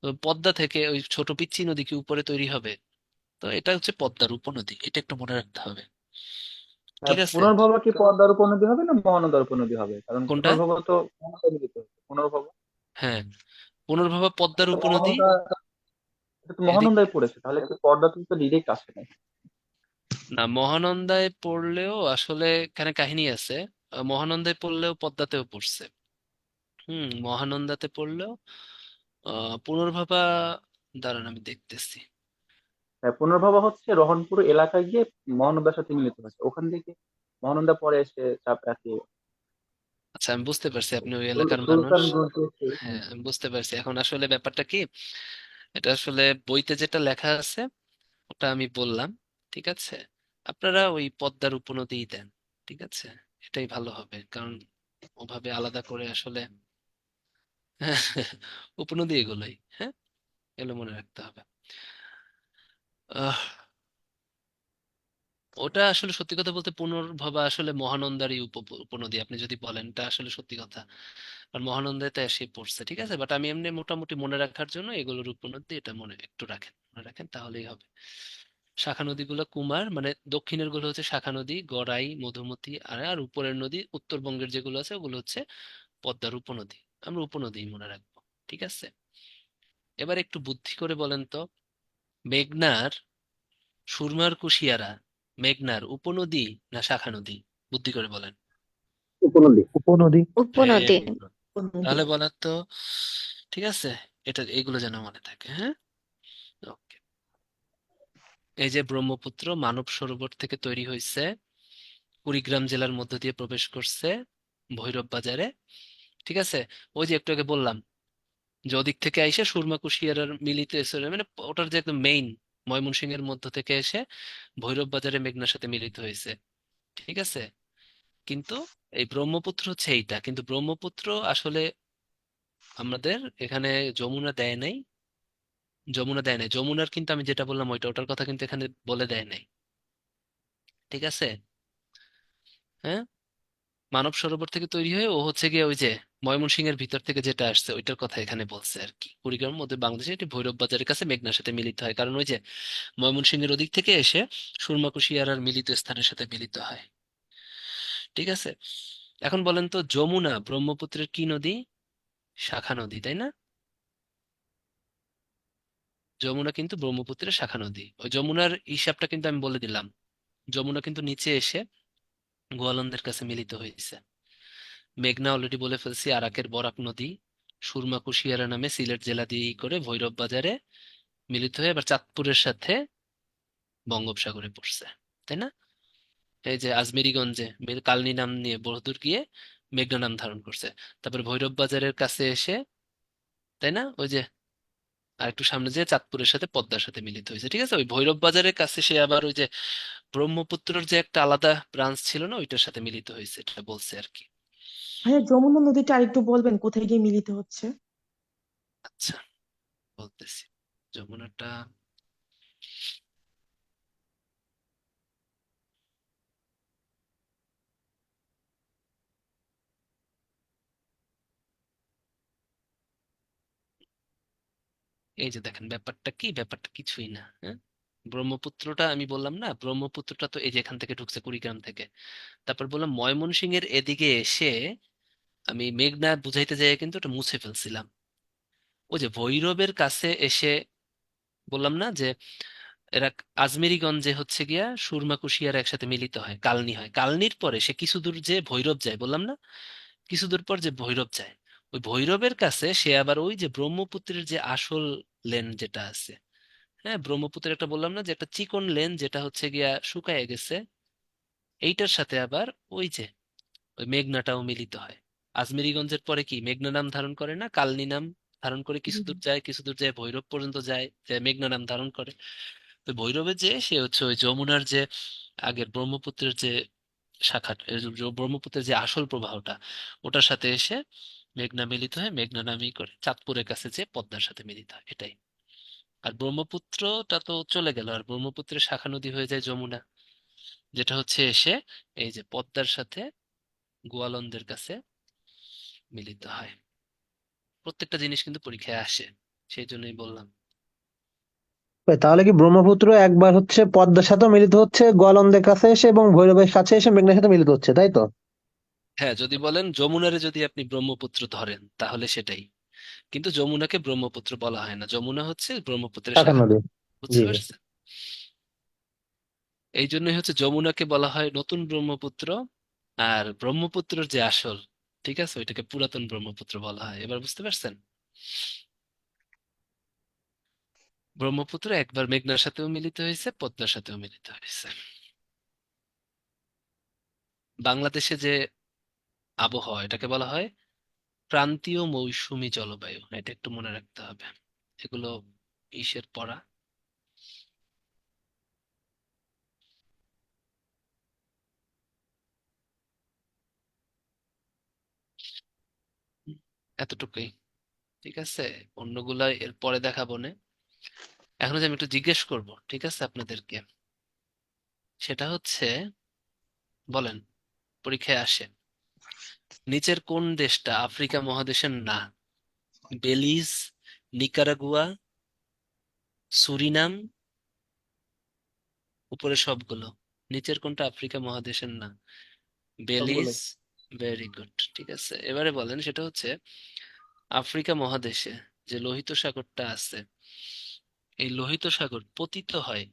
তো পদ্মা থেকে ওই ছোট পিচ্চি নদী কি উপরে তৈরি হবে? তো এটা হচ্ছে পদ্মার উপনদী, এটা একটু মনে রাখতে হবে। ঠিক আছে। পুনর্ভবা কি পদ্মার উপনদী হবে না মহানন্দার উপনদী হবে? কারণ কোনটা? পুনর্ভবা তো মহানন্দায় মিলিত হচ্ছে। পুনর্ভবা, হ্যাঁ, পুনর্ভবা পদ্মার এটা তো উপনদী। মহানন্দা, এটা তো এদিক, মহানন্দায় পড়েছে, তাহলে কি পদ্মা তো ডিরেক্ট আসে না? না, মহানন্দায় পড়লেও আসলে এখানে কাহিনী আছে। মহানন্দায় পড়লেও পদ্মাতেও পড়ছে। মহানন্দাতে পড়লেও পুনর্ভবা, দাঁড়ান আমি দেখতেছি। হ্যাঁ, পুনর্ভবা হচ্ছে রহনপুর এলাকায় গিয়ে মহানন্দার সাথে মিলিত হয়েছে, ওখান থেকে মহানন্দা পরে এসে চাপ আর কি আচ্ছা, আমি বুঝতে পারছি আপনি ওই এলাকার মানুষ। সুলতানগঞ্জ হচ্ছে। হ্যাঁ, আমি বুঝতে পারছি এখন আসলে ব্যাপারটা কি। এটা আসলে বইতে যেটা লেখা আছে ওটা আমি বললাম। ঠিক আছে, আপনারা ওই পদ্মার উপনদীই দেন। ঠিক আছে, এটাই ভালো হবে, কারণ ওভাবে আলাদা করে আসলে উপনদী এগুলোই। হ্যাঁ, এগুলো মনে রাখতে হবে। আহ ওটা আসলে সত্যি কথা বলতে পুনর্ভবা আসলে মহানন্দারই উপনদী, আপনি যদি বলেন এটা আসলে সত্যি কথা। আর মহানন্দাতে এসে পড়ছে, ঠিক আছে, বাট আমি এমনি মোটামুটি মনে রাখার জন্য এগুলোর উপনদী এটা মনে একটু রাখেন, মনে রাখেন তাহলেই হবে। শাখা নদীগুলো কুমার, মানে দক্ষিণের গুলো হচ্ছে শাখা নদী, গড়াই, মধুমতি। আর উপরের নদী উত্তরবঙ্গের যেগুলো আছে ওগুলো হচ্ছে পদ্মার উপনদী। আমরা উপনদী মনে রাখবো। ঠিক আছে, এবার একটু বুদ্ধি করে বলেন তো, মেঘনার, সুরমার কুশিয়ারা, মেঘনার উপনদী না শাখা নদী? বুদ্ধি করে বলেন। উপনদী। উপনদী। ভেরি উপনদী। গুড। নদী। তাহলে বলার তো, ঠিক আছে, এটা এইগুলো যেন মনে থাকে। হ্যাঁ, ওকে। এই যে ব্রহ্মপুত্র মানব সরোবর থেকে তৈরি হয়েছে, কুড়িগ্রাম জেলার মধ্য দিয়ে প্রবেশ করছে ভৈরব বাজারে। ঠিক আছে, ওই যে একটু আগে বললাম যে ওদিক থেকে এসে সুরমা কুশিয়ারার মিলিত এসে, মানে ওটার যে একদম মেইন ময়মনসিংহের মধ্য থেকে এসে ভৈরব বাজারে মেঘনার সাথে মিলিত হয়েছে। ঠিক আছে, কিন্তু এই ব্রহ্মপুত্র হচ্ছে এইটা, কিন্তু ব্রহ্মপুত্র আসলে আমাদের এখানে যমুনা দেয় নাই। যমুনার কিন্তু আমি যেটা বললাম ওটার কথা কিন্তু এখানে বলে দেয় নাই। ঠিক আছে, হ্যাঁ, মানব সরোবর থেকে তৈরি হয়ে ও হচ্ছে গিয়ে ওই যে ময়মনসিংহের ভিতর থেকে যেটা আসছে ওইটার কথা এখানে বলছে আর কি। কুড়িগ্রাম মধ্যে বাংলাদেশে এটি ভৈরব বাজারের কাছে মেঘনার সাথে মিলিত হয়, কারণ ওই যে ময়মনসিংহের ওদিক থেকে এসে সুরমা কুশিয়ারার মিলিত স্থানের সাথে মিলিত হয়। ঠিক আছে, এখন বলেন তো যমুনা ব্রহ্মপুত্রের কি নদী? শাখা নদী, তাই না? যমুনা কিন্তু ব্রহ্মপুত্রের শাখা নদী। ওই যমুনার হিসাবটা কিন্তু আমি বলে দিলাম। যমুনা কিন্তু নিচে এসে গোয়ালন্দের কাছে মিলিত হয়েছে। মেঘনা অলরেডি বলে ফেলছি, আরাকের বরাক নদী সুরমা কুশিয়ারা নামে সিলেট জেলা দিয়ে করে ভৈরব বাজারে মিলিত হয়ে এবার চাঁদপুরের সাথে বঙ্গোপসাগরে পড়ছে, তাই না? এই যে আজমেরীগঞ্জে কালনী নাম নিয়ে বহুদূর গিয়ে মেঘনা নাম ধারণ করছে। তারপর ভৈরব বাজারের কাছে এসে, তাই না, ওই যে আর একটু সামনে যে চাঁদপুরের সাথে পদ্মার সাথে মিলিত হয়েছে। ঠিক আছে, ওই ভৈরব বাজারের কাছে সে আবার ওই যে ব্রহ্মপুত্রের যে একটা আলাদা ব্রাঞ্চ ছিল না, ওইটার সাথে মিলিত হয়েছে, এটা বলছে আর কি। ভাইয়া যমুনা নদীটা আরেকটু বলবেন কোথায় গিয়ে মিলিত হচ্ছে? আচ্ছা, বলতেছি। যমুনাটা এই যে দেখেন, ব্যাপারটা কি, ব্যাপারটা কিছুই না, হ্যাঁ। ব্রহ্মপুত্রটা আমি বললাম না, ব্রহ্মপুত্রটা তো এই যে এখান থেকে ঢুকছে কুড়িগ্রাম থেকে। তারপর বললাম ময়মনসিংহের এদিকে এসে আমি মেঘনা বুঝাইতে যাই কিন্তু ওটা মুছে ফেলছিলাম। ওই যে ভৈরবের কাছে এসে বললাম না যে এরা আজমেরীগঞ্জে হচ্ছে গিয়া সুরমা কুশিয়ারা একসাথে মিলিত হয়, কালনী হয়, কালনির পরে সে কিছু দূর যে ভৈরব যায়, বললাম না, কিছু দূর পর যে ভৈরব যায়, ওই ভৈরবের কাছে সে আবার ওই যে ব্রহ্মপুত্রের যে আসল লেন যেটা আছে, হ্যাঁ, ব্রহ্মপুত্রের একটা বললাম না যে একটা চিকন লেন যেটা হচ্ছে গিয়া শুকায় গেছে, এইটার সাথে আবার ওই যে ওই মেঘনাটাও মিলিত হয়। আজমেরীগঞ্জের পরে কি মেঘনা নাম ধারণ করে না, কালনী নাম ধারণ করে কিছু দূর যায়, কিছু দূর যায় ভৈরব পর্যন্ত যায়, যে মেঘনা নাম ধারণ করে। তো ভৈরবে যে সে হচ্ছে ওই যমুনার যে আগের ব্রহ্মপুত্রের যে শাখা, ব্রহ্মপুত্রের যে আসল প্রবাহটা ওটার সাথে এসে মেঘনা মিলিত হয়, মেঘনা নামই করে চাঁদপুরের কাছে যে পদ্মার সাথে মিলিত হয়, এটাই। আর ব্রহ্মপুত্রটা তো চলে গেল, আর ব্রহ্মপুত্রের শাখা নদী হয়ে যায় যমুনা, যেটা হচ্ছে এসে এই যে পদ্মার সাথে গোয়ালন্দের কাছে মিলিত হয়। প্রত্যেকটা জিনিস কিন্তু পরীক্ষায় আসে, সেই জন্যই বললাম। ভাই, তাহলে কি ব্রহ্মপুত্র একবার হচ্ছে পদ্মার সাথে মিলিত হচ্ছে গোয়ালন্দের কাছে এসে এবং ভৈরবের কাছে এসে মেঘনার সাথে মিলিত হচ্ছে, তাই তো? হ্যাঁ, যদি বলেন যমুনারে যদি আপনি ব্রহ্মপুত্র ধরেন তাহলে সেটাই, কিন্তু যমুনাকে ব্রহ্মপুত্র বলা হয় না, যমুনা হচ্ছে ব্রহ্মপুত্রের শাখা শাখা। নদী। বুঝতে জি জি। পারছেন? এই জন্যই হচ্ছে যমুনাকে বলা হয় নতুন ব্রহ্মপুত্র, আর ব্রহ্মপুত্রের যে আসল, ঠিক আছে, ওইটাকে পুরাতন ব্রহ্মপুত্র বলা হয়। এবার বুঝতে পারছেন? ব্রহ্মপুত্র একবার মেঘনার সাথেও মিলিত হয়েছে, পদ্মার সাথেও মিলিত হয়েছে। বাংলাদেশে যে আবহাওয়া এটাকে বলা হয় ক্রান্তীয় মৌসুমী জলবায়ু, এটা একটু মনে রাখতে হবে। এগুলো ইসের পড়া। এতটুকুই, ঠিক আছে, অন্যগুলা এর পরে দেখাবো না। এখন যে আমি একটু জিজ্ঞেস করব, ঠিক আছে, আপনাদেরকে, সেটা হচ্ছে বলেন, পরীক্ষায় আসে, নিচের কোন দেশটা আফ্রিকা মহাদেশের না? বেলিজ, নিকারাগুয়া, সুরিনাম, উপরে সবগুলো, নিচের কোনটা আফ্রিকা মহাদেশের না? বেলিজ। সবগুলোই। ভেরি গুড, ঠিক আছে, এবারে বলেন সেটা হচ্ছে আফ্রিকা মহাদেশে যে লোহিত সাগরটা আছে, এই লোহিত সাগর পতিত হয়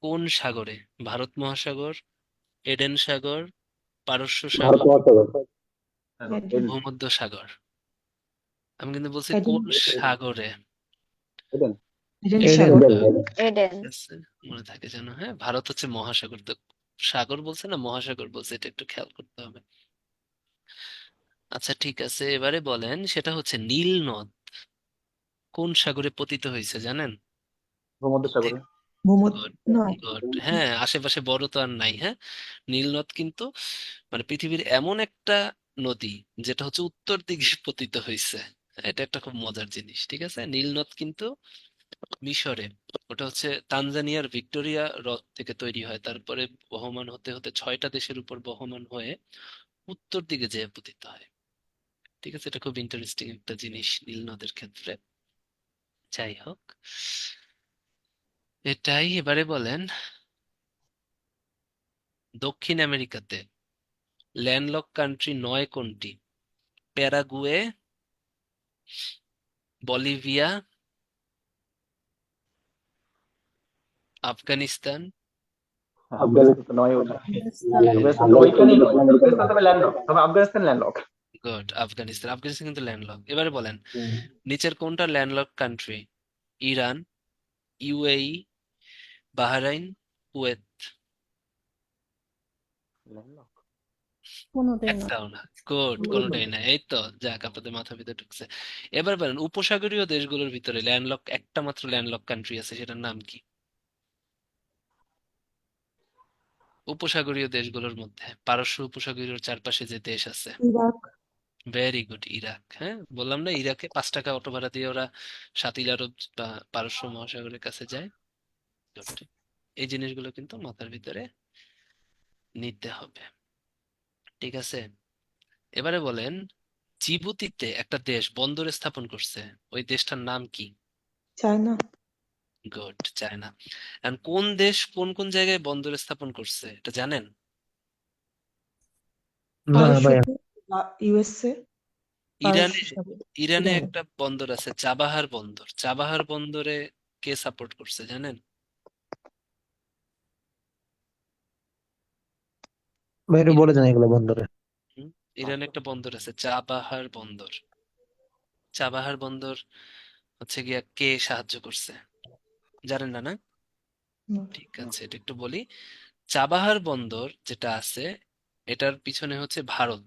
কোন সাগরে? ভারত মহাসাগর, এডেন সাগর, পারস্য ভারত সাগর, মহাসাগর। সাগর এডেন। ভূমধ্য সাগর। আমি কিন্তু বলছি এডেন। কোন সাগরে। এডেন। Aden Aden. সাগর। এডেন। ঠিক আছে, মনে থাকে যেন, হ্যাঁ, ভারত হচ্ছে মহাসাগর, তো সাগর বলছে না মহাসাগর বলছে, এটা একটু খেয়াল করতে হবে। আচ্ছা ঠিক আছে, এবারে বলেন সেটা হচ্ছে নীল নদ কোন সাগরে পতিত হয়েছে জানেন? ভূমধ্যসাগরে। ভূমধ্য গুড, নয়। গুড। হ্যাঁ, আশেপাশে বড় তো আর নাই। হ্যাঁ, নীল নদ কিন্তু মানে পৃথিবীর এমন একটা নদী যেটা হচ্ছে উত্তর দিকে পতিত হয়েছে। এটা একটা খুব মজার জিনিস। ঠিক আছে, নীল নদ কিন্তু মিশরে, ওটা হচ্ছে তানজানিয়ার ভিক্টোরিয়া হ্রদ থেকে তৈরি হয়, তারপরে বহমান হতে হতে 6টা দেশের উপর বহমান হয়ে উত্তর দিকে যেয়ে পতিত হয়। ঠিক আছে, এটা খুব ইন্টারেস্টিং একটা জিনিস নীল নদের ক্ষেত্রে। যাই হোক, এটাই। এবারে বলেন, দক্ষিণ আমেরিকাতে ল্যান্ডলক কান্ট্রি 9 কোনটি? Paraguay, Bolivia, Afghanistan. আফগানিস্তান তো নয় ওটা। আফগানিস্তান আফগানিস্তান তো ওইখানেই নয়, আফগানিস্তান তবে ল্যান্ডলক, তবে আফগানিস্তান ল্যান্ডলক। গুড, আফগানিস্তান। আফগানিস্তান কিন্তু ল্যান্ডলক। এবারে বলেন, নিচের কোনটা landlock country? Iran, UAE, Bahrain, Kuwait. Landlock. কোনোটাই না। একটাও না। গুড, কোনোটাই না। এই তো, যাক, আপনাদের মাথার ভিতরে ঢুকছে। এবার বলেন, উপসাগরীয় দেশগুলোর ভিতরে ল্যান্ডলক, একটা মাত্র ল্যান্ডলক কান্ট্রি আছে, সেটার নাম কি? উপসাগরীয় দেশগুলোর মধ্যে, পারস্য উপসাগরীয় চারপাশে যে দেশ আছে। ইরাক। Very good, Iraq. হ্যাঁ, বললাম না, ইরাকে 5 টাকা অটো ভাড়া দিয়ে ওরা সাতিল আরব বা পারস্য মহাসাগরের কাছে যায়। Good. এই জিনিসগুলো কিন্তু মাথার ভিতরে নিতে হবে। ঠিক আছে, এবারে বলেন, জিবুতিতে একটা দেশ বন্দর স্থাপন করছে, ওই দেশটার নাম কি? চায়না। Good, China. আর কোন দেশ কোন কোন জায়গায় বন্দর স্থাপন করছে এটা জানেন? না ভাইয়া। পারস্যতে ইউএসএ। ইরানে, পারস্য ইরানে ইরান। একটা বন্দর আছে, চাবাহার বন্দর। চাবাহার বন্দরে কে সাপোর্ট করছে জানেন? ভাই একটু বলে দেন এগুলো বন্দরে। হুম? ইরানে একটা বন্দর আছে, চাবাহার বন্দর। চাবাহার বন্দর হচ্ছে গিয়া কে সাহায্য করছে, জানেন না? না, ঠিক আছে, এটা একটু বলি। চাবাহার বন্দর যেটা আছে, এটার পিছনে হচ্ছে ভারত।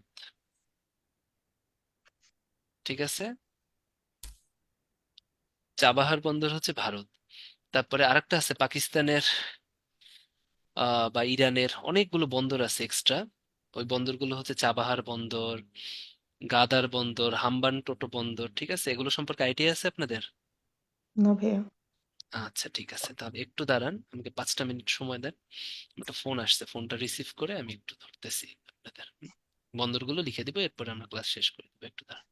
ঠিক আছে, চাবাহার বন্দর হচ্ছে ভারত। তারপরে আরেকটা আছে পাকিস্তানের, বা ইরানের অনেকগুলো বন্দর আছে এক্সট্রা। ওই বন্দরগুলো হচ্ছে চাবাহার বন্দর, গাদার বন্দর, হাম্বানটোটো বন্দর। ঠিক আছে, এগুলো সম্পর্কে আইডিয়া আছে আপনাদের? না ভাইয়া। আচ্ছা, ঠিক আছে, তাহলে একটু দাঁড়ান, আমাকে 5টা মিনিট সময় দেন। একটা ফোন আসছে, ফোনটা রিসিভ করে আমি একটু ধরতেছি আপনাদের। বন্দরগুলো লিখে দিব, এরপরে আমরা ক্লাস শেষ করে দেবো। একটু দাঁড়ান।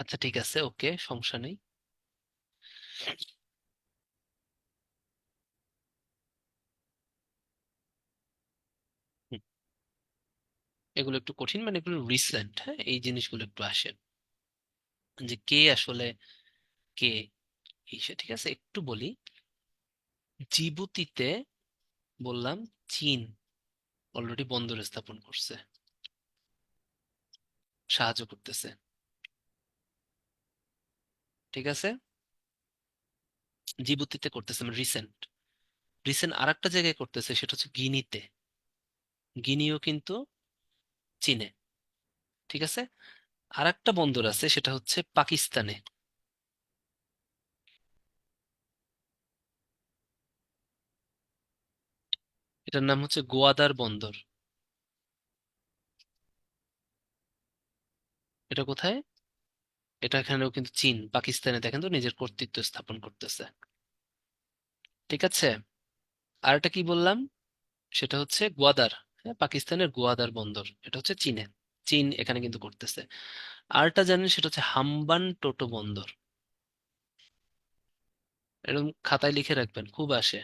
আচ্ছা ঠিক আছে, ওকে, সমস্যা নেই। হুম, এগুলো একটু কঠিন, মানে এগুলো রিসেন্ট, হ্যাঁ, এই জিনিসগুলো একটু আসে যে কে আসলে কে, ঠিক আছে, একটু বলি। জিবুতিতে বললাম চীন অলরেডি বন্দর স্থাপন করছে, সাহায্য করতেছে, ঠিক আছে। জিবুতিতে করতেছে মানে রিসেন্ট। রিসেন্ট আর একটা জায়গায় করতেছে, সেটা হচ্ছে গিনিতে। গিনিও কিন্তু চীনে, ঠিক আছে। আর একটা বন্দর আছে, সেটা হচ্ছে পাকিস্তানে। এটার নাম হচ্ছে গোয়াদার বন্দর। এটা কোথায়? এটা এখানেও কিন্তু চীন, পাকিস্তানে দেখেন তো নিজের কর্তৃত্ব স্থাপন করতেছে, ঠিক আছে। আর এটা কি বললাম, সেটা হচ্ছে গোয়াদার, হ্যাঁ, পাকিস্তানের গোয়াদার বন্দর, এটা হচ্ছে চীনে। চীন এখানে কিন্তু করতেছে। আরটা জানেন, সেটা হচ্ছে হাম্বান টোটো বন্দর। এরকম খাতায় লিখে রাখবেন, খুব আসে।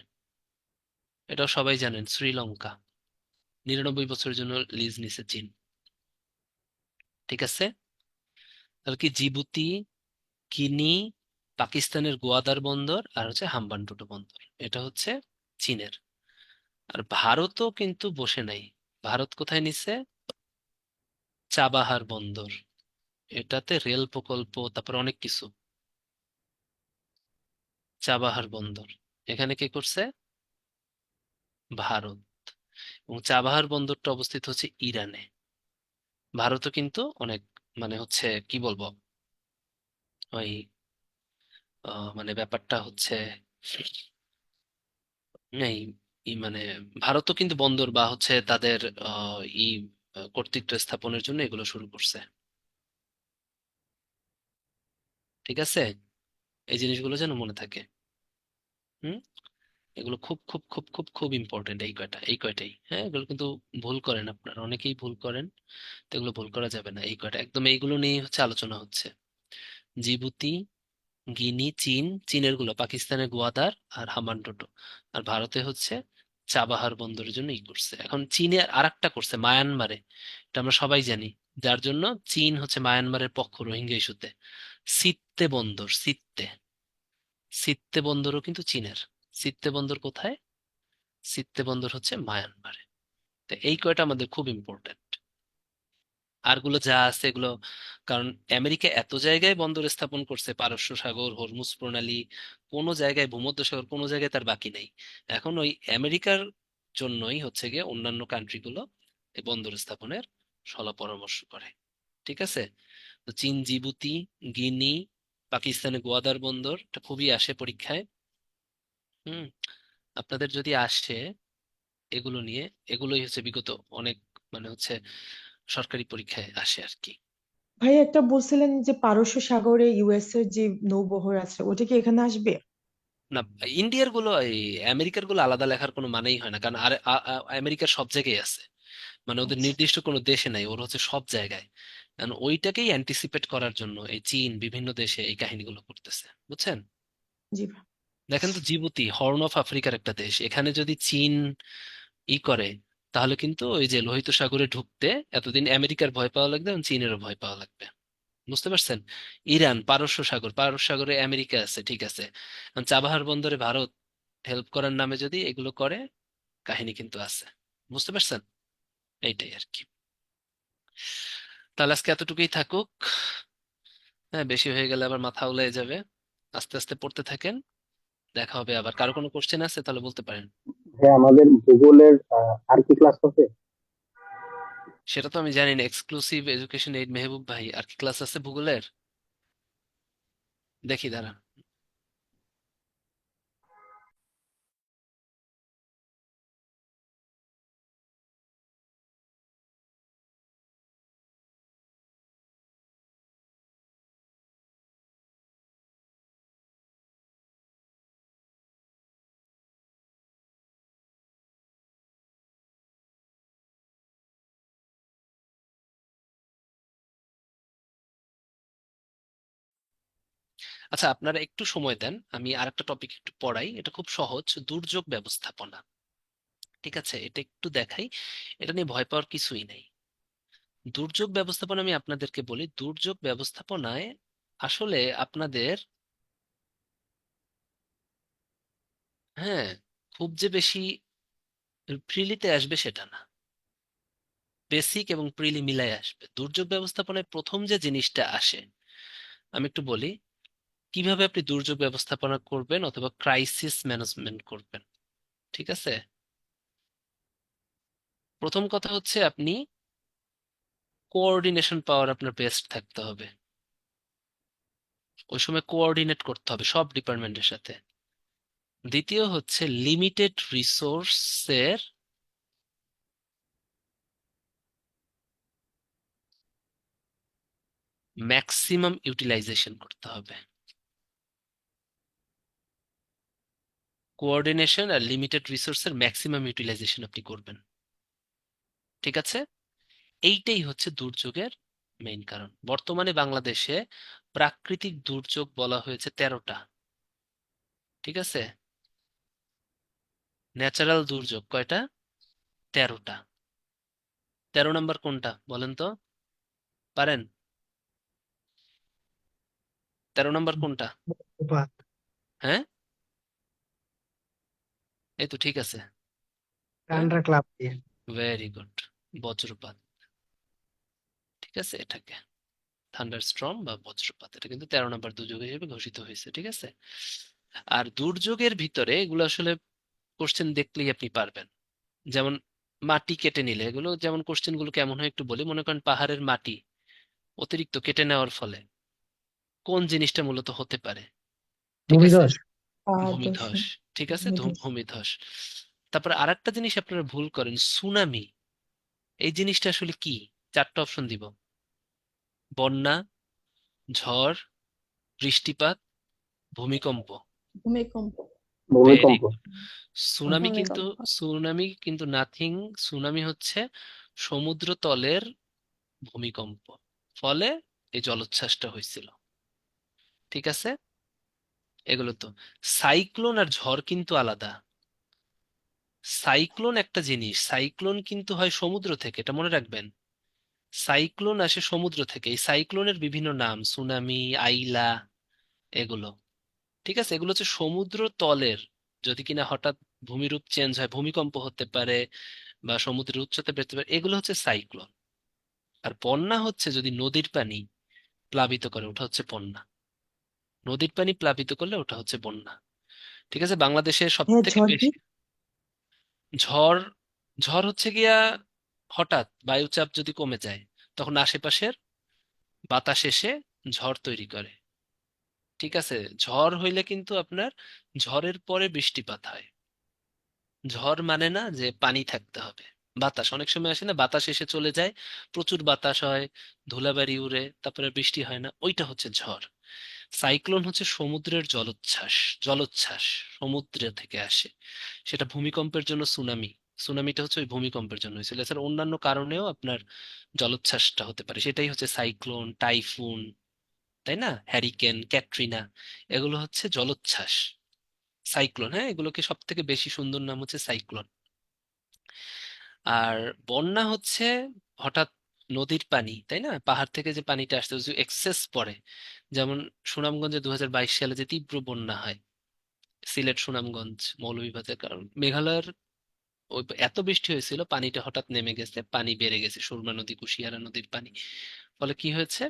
এটাও সবাই জানেন, শ্রীলঙ্কা। 99 বছরের জন্য লিজ নিছে চীন, ঠিক আছে। তাহলে কি জিবুতি, কিনি, পাকিস্তানের গোয়াদার বন্দর আর হচ্ছে হাম্বানটোটো বন্দর, এটা হচ্ছে চীনের। আর ভারতও কিন্তু বসে নাই। ভারত কোথায় নিচ্ছে? চাবাহার বন্দর। এটাতে রেল প্রকল্প, তারপর অনেক কিছু। চাবাহার বন্দর এখানে কে করছে? ভারত। এবং চাবাহার বন্দরটা অবস্থিত হচ্ছে ইরানে। ভারতও কিন্তু অনেক, মানে হচ্ছে কি বলবো, ওই মানে ব্যাপারটা হচ্ছে এই মানে ভারতও কিন্তু বন্দর বা হচ্ছে তাদের কর্তৃত্ব স্থাপনের জন্য এগুলো শুরু করছে, ঠিক আছে। এই জিনিসগুলো যেন মনে থাকে। হুম। এগুলো খুব খুব খুব খুব খুব ইম্পর্টেন্ট, এই কয়টাই, হ্যাঁ, এগুলো কিন্তু ভুল করেন আপনারা, অনেকেই ভুল করেন। তো এগুলো ভুল করা যাবে না, এই কয়টা একদম, এইগুলো নিয়ে হচ্ছে আলোচনা হচ্ছে। জিবুতি, গিনি, চীন। চীনের গুলো পাকিস্তানের গোয়াদার আর হামানটোটো। আর ভারতে হচ্ছে চাবাহার বন্দরের জন্য করছে। এখন চীনে আর আরেকটা করছে মায়ানমারে, এটা আমরা সবাই জানি। যার জন্য চীন হচ্ছে মায়ানমারের পক্ষ রোহিঙ্গা ইস্যুতে। সিত্তে বন্দর, সিত্তে। সিত্তে বন্দরও কিন্তু চীনের। সিত্তে বন্দর কোথায়? সিত্তে বন্দর হচ্ছে মায়ানমারে। তো এই কয়টা আমাদের খুব ইম্পর্টেন্ট। আরগুলো যা আছে এগুলো, কারণ আমেরিকা এত জায়গায় বন্দর স্থাপন করছে, পারস্য সাগর, হরমুজ প্রণালী, কোনো জায়গায়, ভূমধ্যসাগর, কোনো জায়গায় তার বাকি নেই। এখন ওই আমেরিকার জন্যই হচ্ছে গিয়ে অন্যান্য কান্ট্রি গুলো এই বন্দর স্থাপনের সলা পরামর্শ করে, ঠিক আছে। তো চীন জিবুতি, গিনি, পাকিস্তানে গোয়াদার বন্দর, এটা খুবই আসে পরীক্ষায়। হুম। আপনাদের যদি আসে এগুলো নিয়ে, এগুলোই হচ্ছে বিগত অনেক, মানে হচ্ছে সরকারি পরীক্ষায় আসে আর কি। ভাই একটা বলছিলেন যে পারস্য সাগরে ইউএস এর যে নৌবহর আছে ওটা কি এখানে আসবে? না, ইন্ডিয়ার গুলো এই আমেরিকার গুলো আলাদা লেখার কোনো মানেই হয় না, কারণ আর আমেরিকার সব জায়গায় আছে, মানে ওদের আচ্ছা। নির্দিষ্ট কোনো দেশে নাই, ওর হচ্ছে সব জায়গায়। কারণ ওইটাকেই অ্যান্টিসিপেট করার জন্য এই চীন বিভিন্ন দেশে এই কাহিনীগুলো করতেছে, বুঝছেন। জি ভাই। দেখেন তো, জিবুতি হর্ন অফ আফ্রিকার একটা দেশ, এখানে যদি চীন করে, তাহলে কিন্তু ওই যে লোহিত সাগরে ঢুকতে এতদিন আমেরিকার ভয় পাওয়া লাগবে এবং চীনেরও ভয় পাওয়া লাগবে, বুঝতে পারছেন। ইরান, পারস্য সাগর, পারস্য সাগরে আমেরিকা আছে, ঠিক আছে। এখন চাবাহার বন্দরে ভারত হেল্প করার নামে যদি এগুলো করে, কাহিনী কিন্তু আছে, বুঝতে পারছেন। এইটাই আর কি। তাহলে আজকে এতটুকুই থাকুক। হ্যাঁ, বেশি হয়ে গেলে আবার মাথা উলাই যাবে। আস্তে আস্তে পড়তে থাকেন, দেখা হবে আবার। কারো কোনো কোশ্চেন আছে তাহলে বলতে পারেন। হ্যাঁ, আমাদের ভূগোলের আর কি ক্লাস আছে? সেটা তো আমি জানি না, এক্সক্লুসিভ এডুকেশন এইড মেহবুব ভাই, আর কি ক্লাস আছে ভূগোলের? দেখি দাঁড়া। আচ্ছা, আপনারা একটু সময় দেন, আমি আরেকটা টপিক একটু পড়াই, এটা খুব সহজ, দুর্যোগ ব্যবস্থাপনা। ঠিক আছে, এটা একটু দেখাই, এটা নিয়ে ভয় পাওয়ার কিছুই নেই। দুর্যোগ ব্যবস্থাপনা আমি আপনাদেরকে বলি, দুর্যোগ ব্যবস্থাপনায় আসলে আপনাদের, হ্যাঁ, খুব যে বেশি প্রিলিতে আসবে সেটা না, বেসিক এবং প্রিলি মিলাই আসবে। দুর্যোগ ব্যবস্থাপনায় প্রথম যে জিনিসটা আসে, আমি একটু বলি কিভাবে আপনি দুর্যোগ ব্যবস্থাপনা করবেন অথবা ক্রাইসিস ম্যানেজমেন্ট করবেন। ঠিক আছে, প্রথম কথা হচ্ছে আপনি কোঅর্ডিনেশন পাওয়ার আপনার বেস্ট থাকতে হবে। ওই সময় কোঅর্ডিনেট করতে হবে সব ডিপার্টমেন্টের সাথে। দ্বিতীয় হচ্ছে লিমিটেড রিসোর্সের ম্যাক্সিমাম ইউটিলাইজেশন করতে হবে। কোঅর্ডিনেশন আর লিমিটেড রিসোর্সের ম্যাক্সিমাম ইউটিলাইজেশন আপনি করবেন। ঠিক আছে, এইটাই হচ্ছে দুর্যোগের মেইন কারণ। বর্তমানে বাংলাদেশে প্রাকৃতিক দুর্যোগ বলা হয়েছে 13টা। ঠিক আছে, ন্যাচারাল দুর্যোগ কয়টা? 13টা। 13 নম্বর কোনটা বলেন তো, পারেন? 13 নম্বর কোনটা? বজ্রপাত। হ্যাঁ, এই তো ঠিক আছে। হ্যাঁ, ঠান্ডা ক্লাব দিয়ে। ভেরি গুড, বজ্রপাত। ঠিক আছে, এটাকে থান্ডার স্টর্ম বা বজ্রপাত, এটা কিন্তু 13 নম্বর দুর্যোগ হিসেবে ঘোষিত হয়েছে। ঠিক আছে, আর দুর্যোগের ভিতরে এগুলো আসলে কোশ্চেন দেখলেই আপনি পারবেন। যেমন মাটি কেটে নিলে, এগুলো যেমন কোশ্চেন গুলো কেমন হয় একটু বলি। মনে করেন পাহাড়ের মাটি অতিরিক্ত কেটে নেওয়ার ফলে কোন জিনিসটা মূলত হতে পারে? ঠিক আছে, ভূমিধস। দর্শন ভূমিধস। ঠিক আছে, ভূমিধস। ভূমিধস। তারপর আরেকটা জিনিস আপনারা ভুল করেন, সুনামি। এই জিনিসটা আসলে কি? 4টা অপশন দিব: বন্যা, ঝড়, বৃষ্টিপাত, ভূমিকম্প। ভূমিকম্প। ভেরি ভূমিকম্প। গুড। সুনামি কিন্তু, ভূমিকম্প। সুনামি কিন্তু নাথিং। সুনামি হচ্ছে সমুদ্র তলের ভূমিকম্প, ফলে এই জলোচ্ছ্বাসটা হয়েছিল। ঠিক আছে, এগুলো তো। সাইক্লোন আর ঝড় কিন্তু আলাদা। সাইক্লোন একটা জিনিস, সাইক্লোন কিন্তু হয় সমুদ্র থেকে, এটা মনে রাখবেন। সাইক্লোন আসে সমুদ্র থেকে। এই সাইক্লোনের বিভিন্ন নাম, সুনামি, আইলা, এগুলো। ঠিক আছে, এগুলো হচ্ছে সমুদ্র তলের, যদি কিনা হঠাৎ ভূমিরূপ চেঞ্জ হয়, ভূমিকম্প হতে পারে বা সমুদ্রের উচ্চতা বেড়ে পারে, এগুলো হচ্ছে সাইক্লোন। আর বন্যা হচ্ছে যদি নদীর পানি প্লাবিত করে, ওটা হচ্ছে বন্যা। নদীর পানি প্লাবিত করলে ওটা হচ্ছে বন্যা। ঠিক আছে, বাংলাদেশের সব হ্যাঁ, থেকে ঝড় কি? বেশি ঝড়, ঝড় হচ্ছে গিয়া হঠাৎ বায়ুচাপ যদি কমে যায়, তখন আশেপাশের বাতাস এসে ঝড় তৈরি করে। ঠিক আছে, ঝড় হইলে কিন্তু আপনার ঝড়ের পরে বৃষ্টিপাত হয়। ঝড় মানে না যে পানি থাকতে হবে। বাতাস অনেক সময় আসে না, বাতাস এসে চলে যায়, প্রচুর বাতাস হয়, ধুলাবাড়ি উড়ে, তারপরে বৃষ্টি হয় না, ওইটা হচ্ছে ঝড়। সাইক্লোন হচ্ছে সমুদ্রের জলোচ্ছ্বাস। জলোচ্ছ্বাস সমুদ্র থেকে আসে, সেটা ভূমিকম্পের জন্য সুনামি। সুনামিটা হচ্ছে ওই ভূমিকম্পের জন্য হয়েছিল। এছাড়া অন্যান্য কারণেও আপনার জলোচ্ছ্বাসটা হতে পারে, সেটাই হচ্ছে সাইক্লোন, টাইফুন, তাই না, হ্যারিকেন, ক্যাটরিনা, এগুলো হচ্ছে জলোচ্ছ্বাস। সাইক্লোন, হ্যাঁ, এগুলোকে সব থেকে বেশি সুন্দর নাম হচ্ছে সাইক্লোন। আর বন্যা হচ্ছে হঠাৎ নদীর পানি, তাই না, পাহাড় থেকে যে পানিটা আসছে এক্সেস পড়ে। যেমন সুনামগঞ্জে 2022 সালে যে তীব্র বন্যা হয়, সিলেট, সুনামগঞ্জ, মৌলভীবাজার, কারণ মেঘালয়ের ওই এত বৃষ্টি হয়েছিল, পানিটা হঠাৎ নেমে গেছে, পানি বেড়ে গেছে, সুরমা নদী, কুশিয়ারা নদীর পানি। ফলে কি হয়েছে,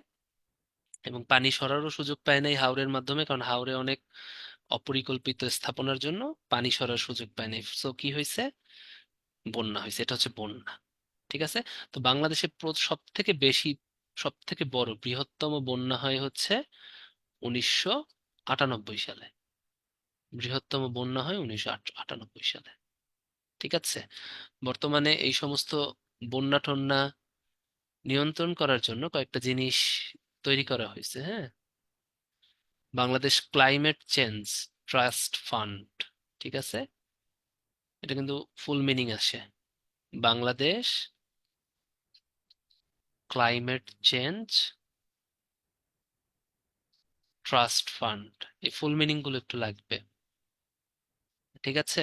এবং পানি সরারও সুযোগ পায় নাই হাওরের মাধ্যমে, কারণ হাওরে অনেক অপরিকল্পিত স্থাপনার জন্য পানি সরার সুযোগ পায় নাই। সো কি হয়েছে, বন্যা হয়েছে। এটা হচ্ছে বন্যা। ঠিক আছে, তো বাংলাদেশে সব থেকে বেশি, সব থেকে বড় বৃহত্তম বন্যা হয় হচ্ছে 1998 সালে। বৃহত্তম বন্যা হয় 1998 সালে। ঠিক আছে, বর্তমানে এই সমস্ত বন্যা টন্যা নিয়ন্ত্রণ করার জন্য কয়েকটা জিনিস তৈরি করা হয়েছে। হ্যাঁ, Bangladesh climate change trust fund. ঠিক আছে, এটা কিন্তু ফুল মিনিং আসে, Bangladesh climate change trust fund, এই ফুল মিনিং গুলো একটু লাগবে। ঠিক আছে?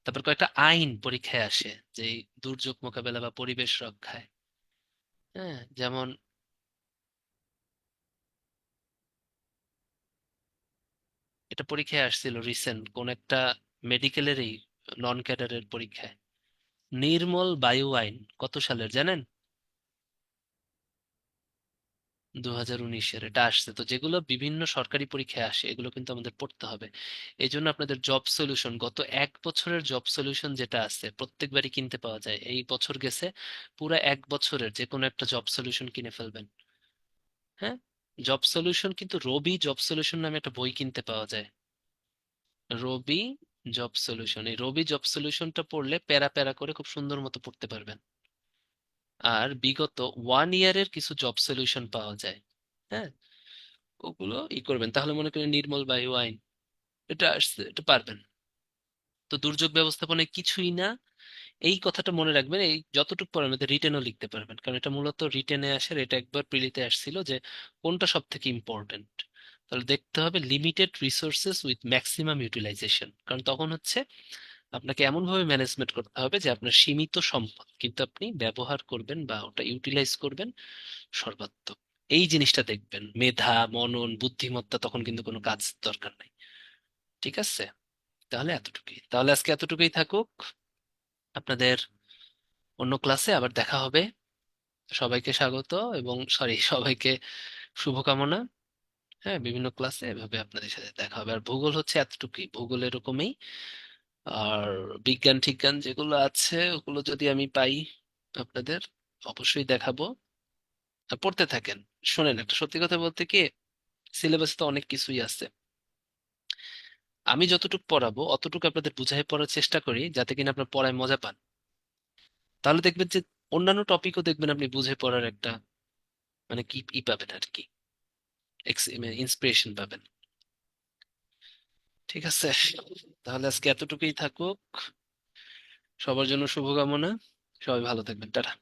তারপর কয়েকটা আইন পরীক্ষায় আসে, যে এই দুর্যোগ মোকাবেলা বা পরিবেশ রক্ষায়। হ্যাঁ, যেমন এটা পরীক্ষায় আসছিল রিসেন্ট কোন একটা মেডিকেলেরই নন ক্যাডারের পরীক্ষায়। নির্মল বায়ু আইন কত সালের জানেন? 2019-এর এটা আসছে। তো যেগুলো বিভিন্ন সরকারি পরীক্ষায় আসে এগুলো কিন্তু আমাদের পড়তে হবে। এই জন্য আপনাদের জব সলিউশন, গত 1 বছরের জব সলিউশন যেটা আছে প্রত্যেকবারই কিনতে পাওয়া যায়। এই বছর গেছে, পুরো 1 বছরের যে কোনো একটা জব সলিউশন কিনে ফেলবেন। হ্যাঁ, জব সলিউশন কিন্তু রবি জব সলিউশন নামে একটা বই কিনতে পাওয়া যায়। রবি জব সলিউশন, এই রবি জব সলিউশনটা পড়লে প্যারা প্যারা করে খুব সুন্দর মতো পড়তে পারবেন। আর বিগত 1 ইয়ারের কিছু জব সলিউশন পাওয়া যায়। হ্যাঁ, ওগুলো করবেন, তাহলে মনে করেন নির্মল বায়ু আইন এটা আসছে, এটা পারবেন। তো দুর্যোগ ব্যবস্থাপনায় কিছুই না, এই কথাটা মনে রাখবেন। এই যতটুকু পড়ার মধ্যে রিটেনও লিখতে পারবেন, কারণ এটা মূলত রিটেনে আসে। এটা একবার প্রিলিতে আসছিল যে কোনটা সব থেকে ইম্পর্টেন্ট। তাহলে দেখতে হবে limited resources with maximum utilisation, কারণ তখন হচ্ছে আপনাকে এমন ভাবে ম্যানেজমেন্ট করতে হবে যে আপনার সীমিত সম্পদ কিন্তু আপনি ব্যবহার করবেন বা ওটা ইউটিলাইজ করবেন সর্বাত্মক। এই জিনিসটা দেখবেন, মেধা মনন বুদ্ধিমত্তা তখন কিন্তু কোনো কাজ দরকার নাই। ঠিক আছে? তাহলে এতটুকুই, তাহলে আজকে এতটুকুই থাকুক। আপনাদের অন্য ক্লাসে আবার দেখা হবে। সবাইকে স্বাগত, এবং সরি সবাইকে শুভকামনা। হ্যাঁ, বিভিন্ন ক্লাসে এভাবে আপনাদের সাথে দেখা হবে। আর ভূগোল হচ্ছে এতটুকুই, ভূগোল এরকমই। আর বিজ্ঞান ঠিজ্ঞান যেগুলো আছে ওগুলো যদি আমি পাই আপনাদের অবশ্যই দেখাবো। আর পড়তে থাকেন। শোনেন, একটা সত্যি কথা বলতে কি, সিলেবাসে তো অনেক কিছুই আছে। আমি যতটুকু পড়াবো অতটুকু আপনাদের বুঝাই পড়ার চেষ্টা করি, যাতে কিনা আপনার পড়ায় মজা পান। তাহলে দেখবেন যে অন্যান্য টপিকও দেখবেন আপনি বুঝে পড়ার একটা মানে কি পাবেন আর কি, ইন্সপিরেশন পাবেন। ঠিক আছে? তাহলে আজকে এতটুকুই থাকুক। সবার জন্য শুভকামনা। সবাই ভালো থাকবেন, টাটা।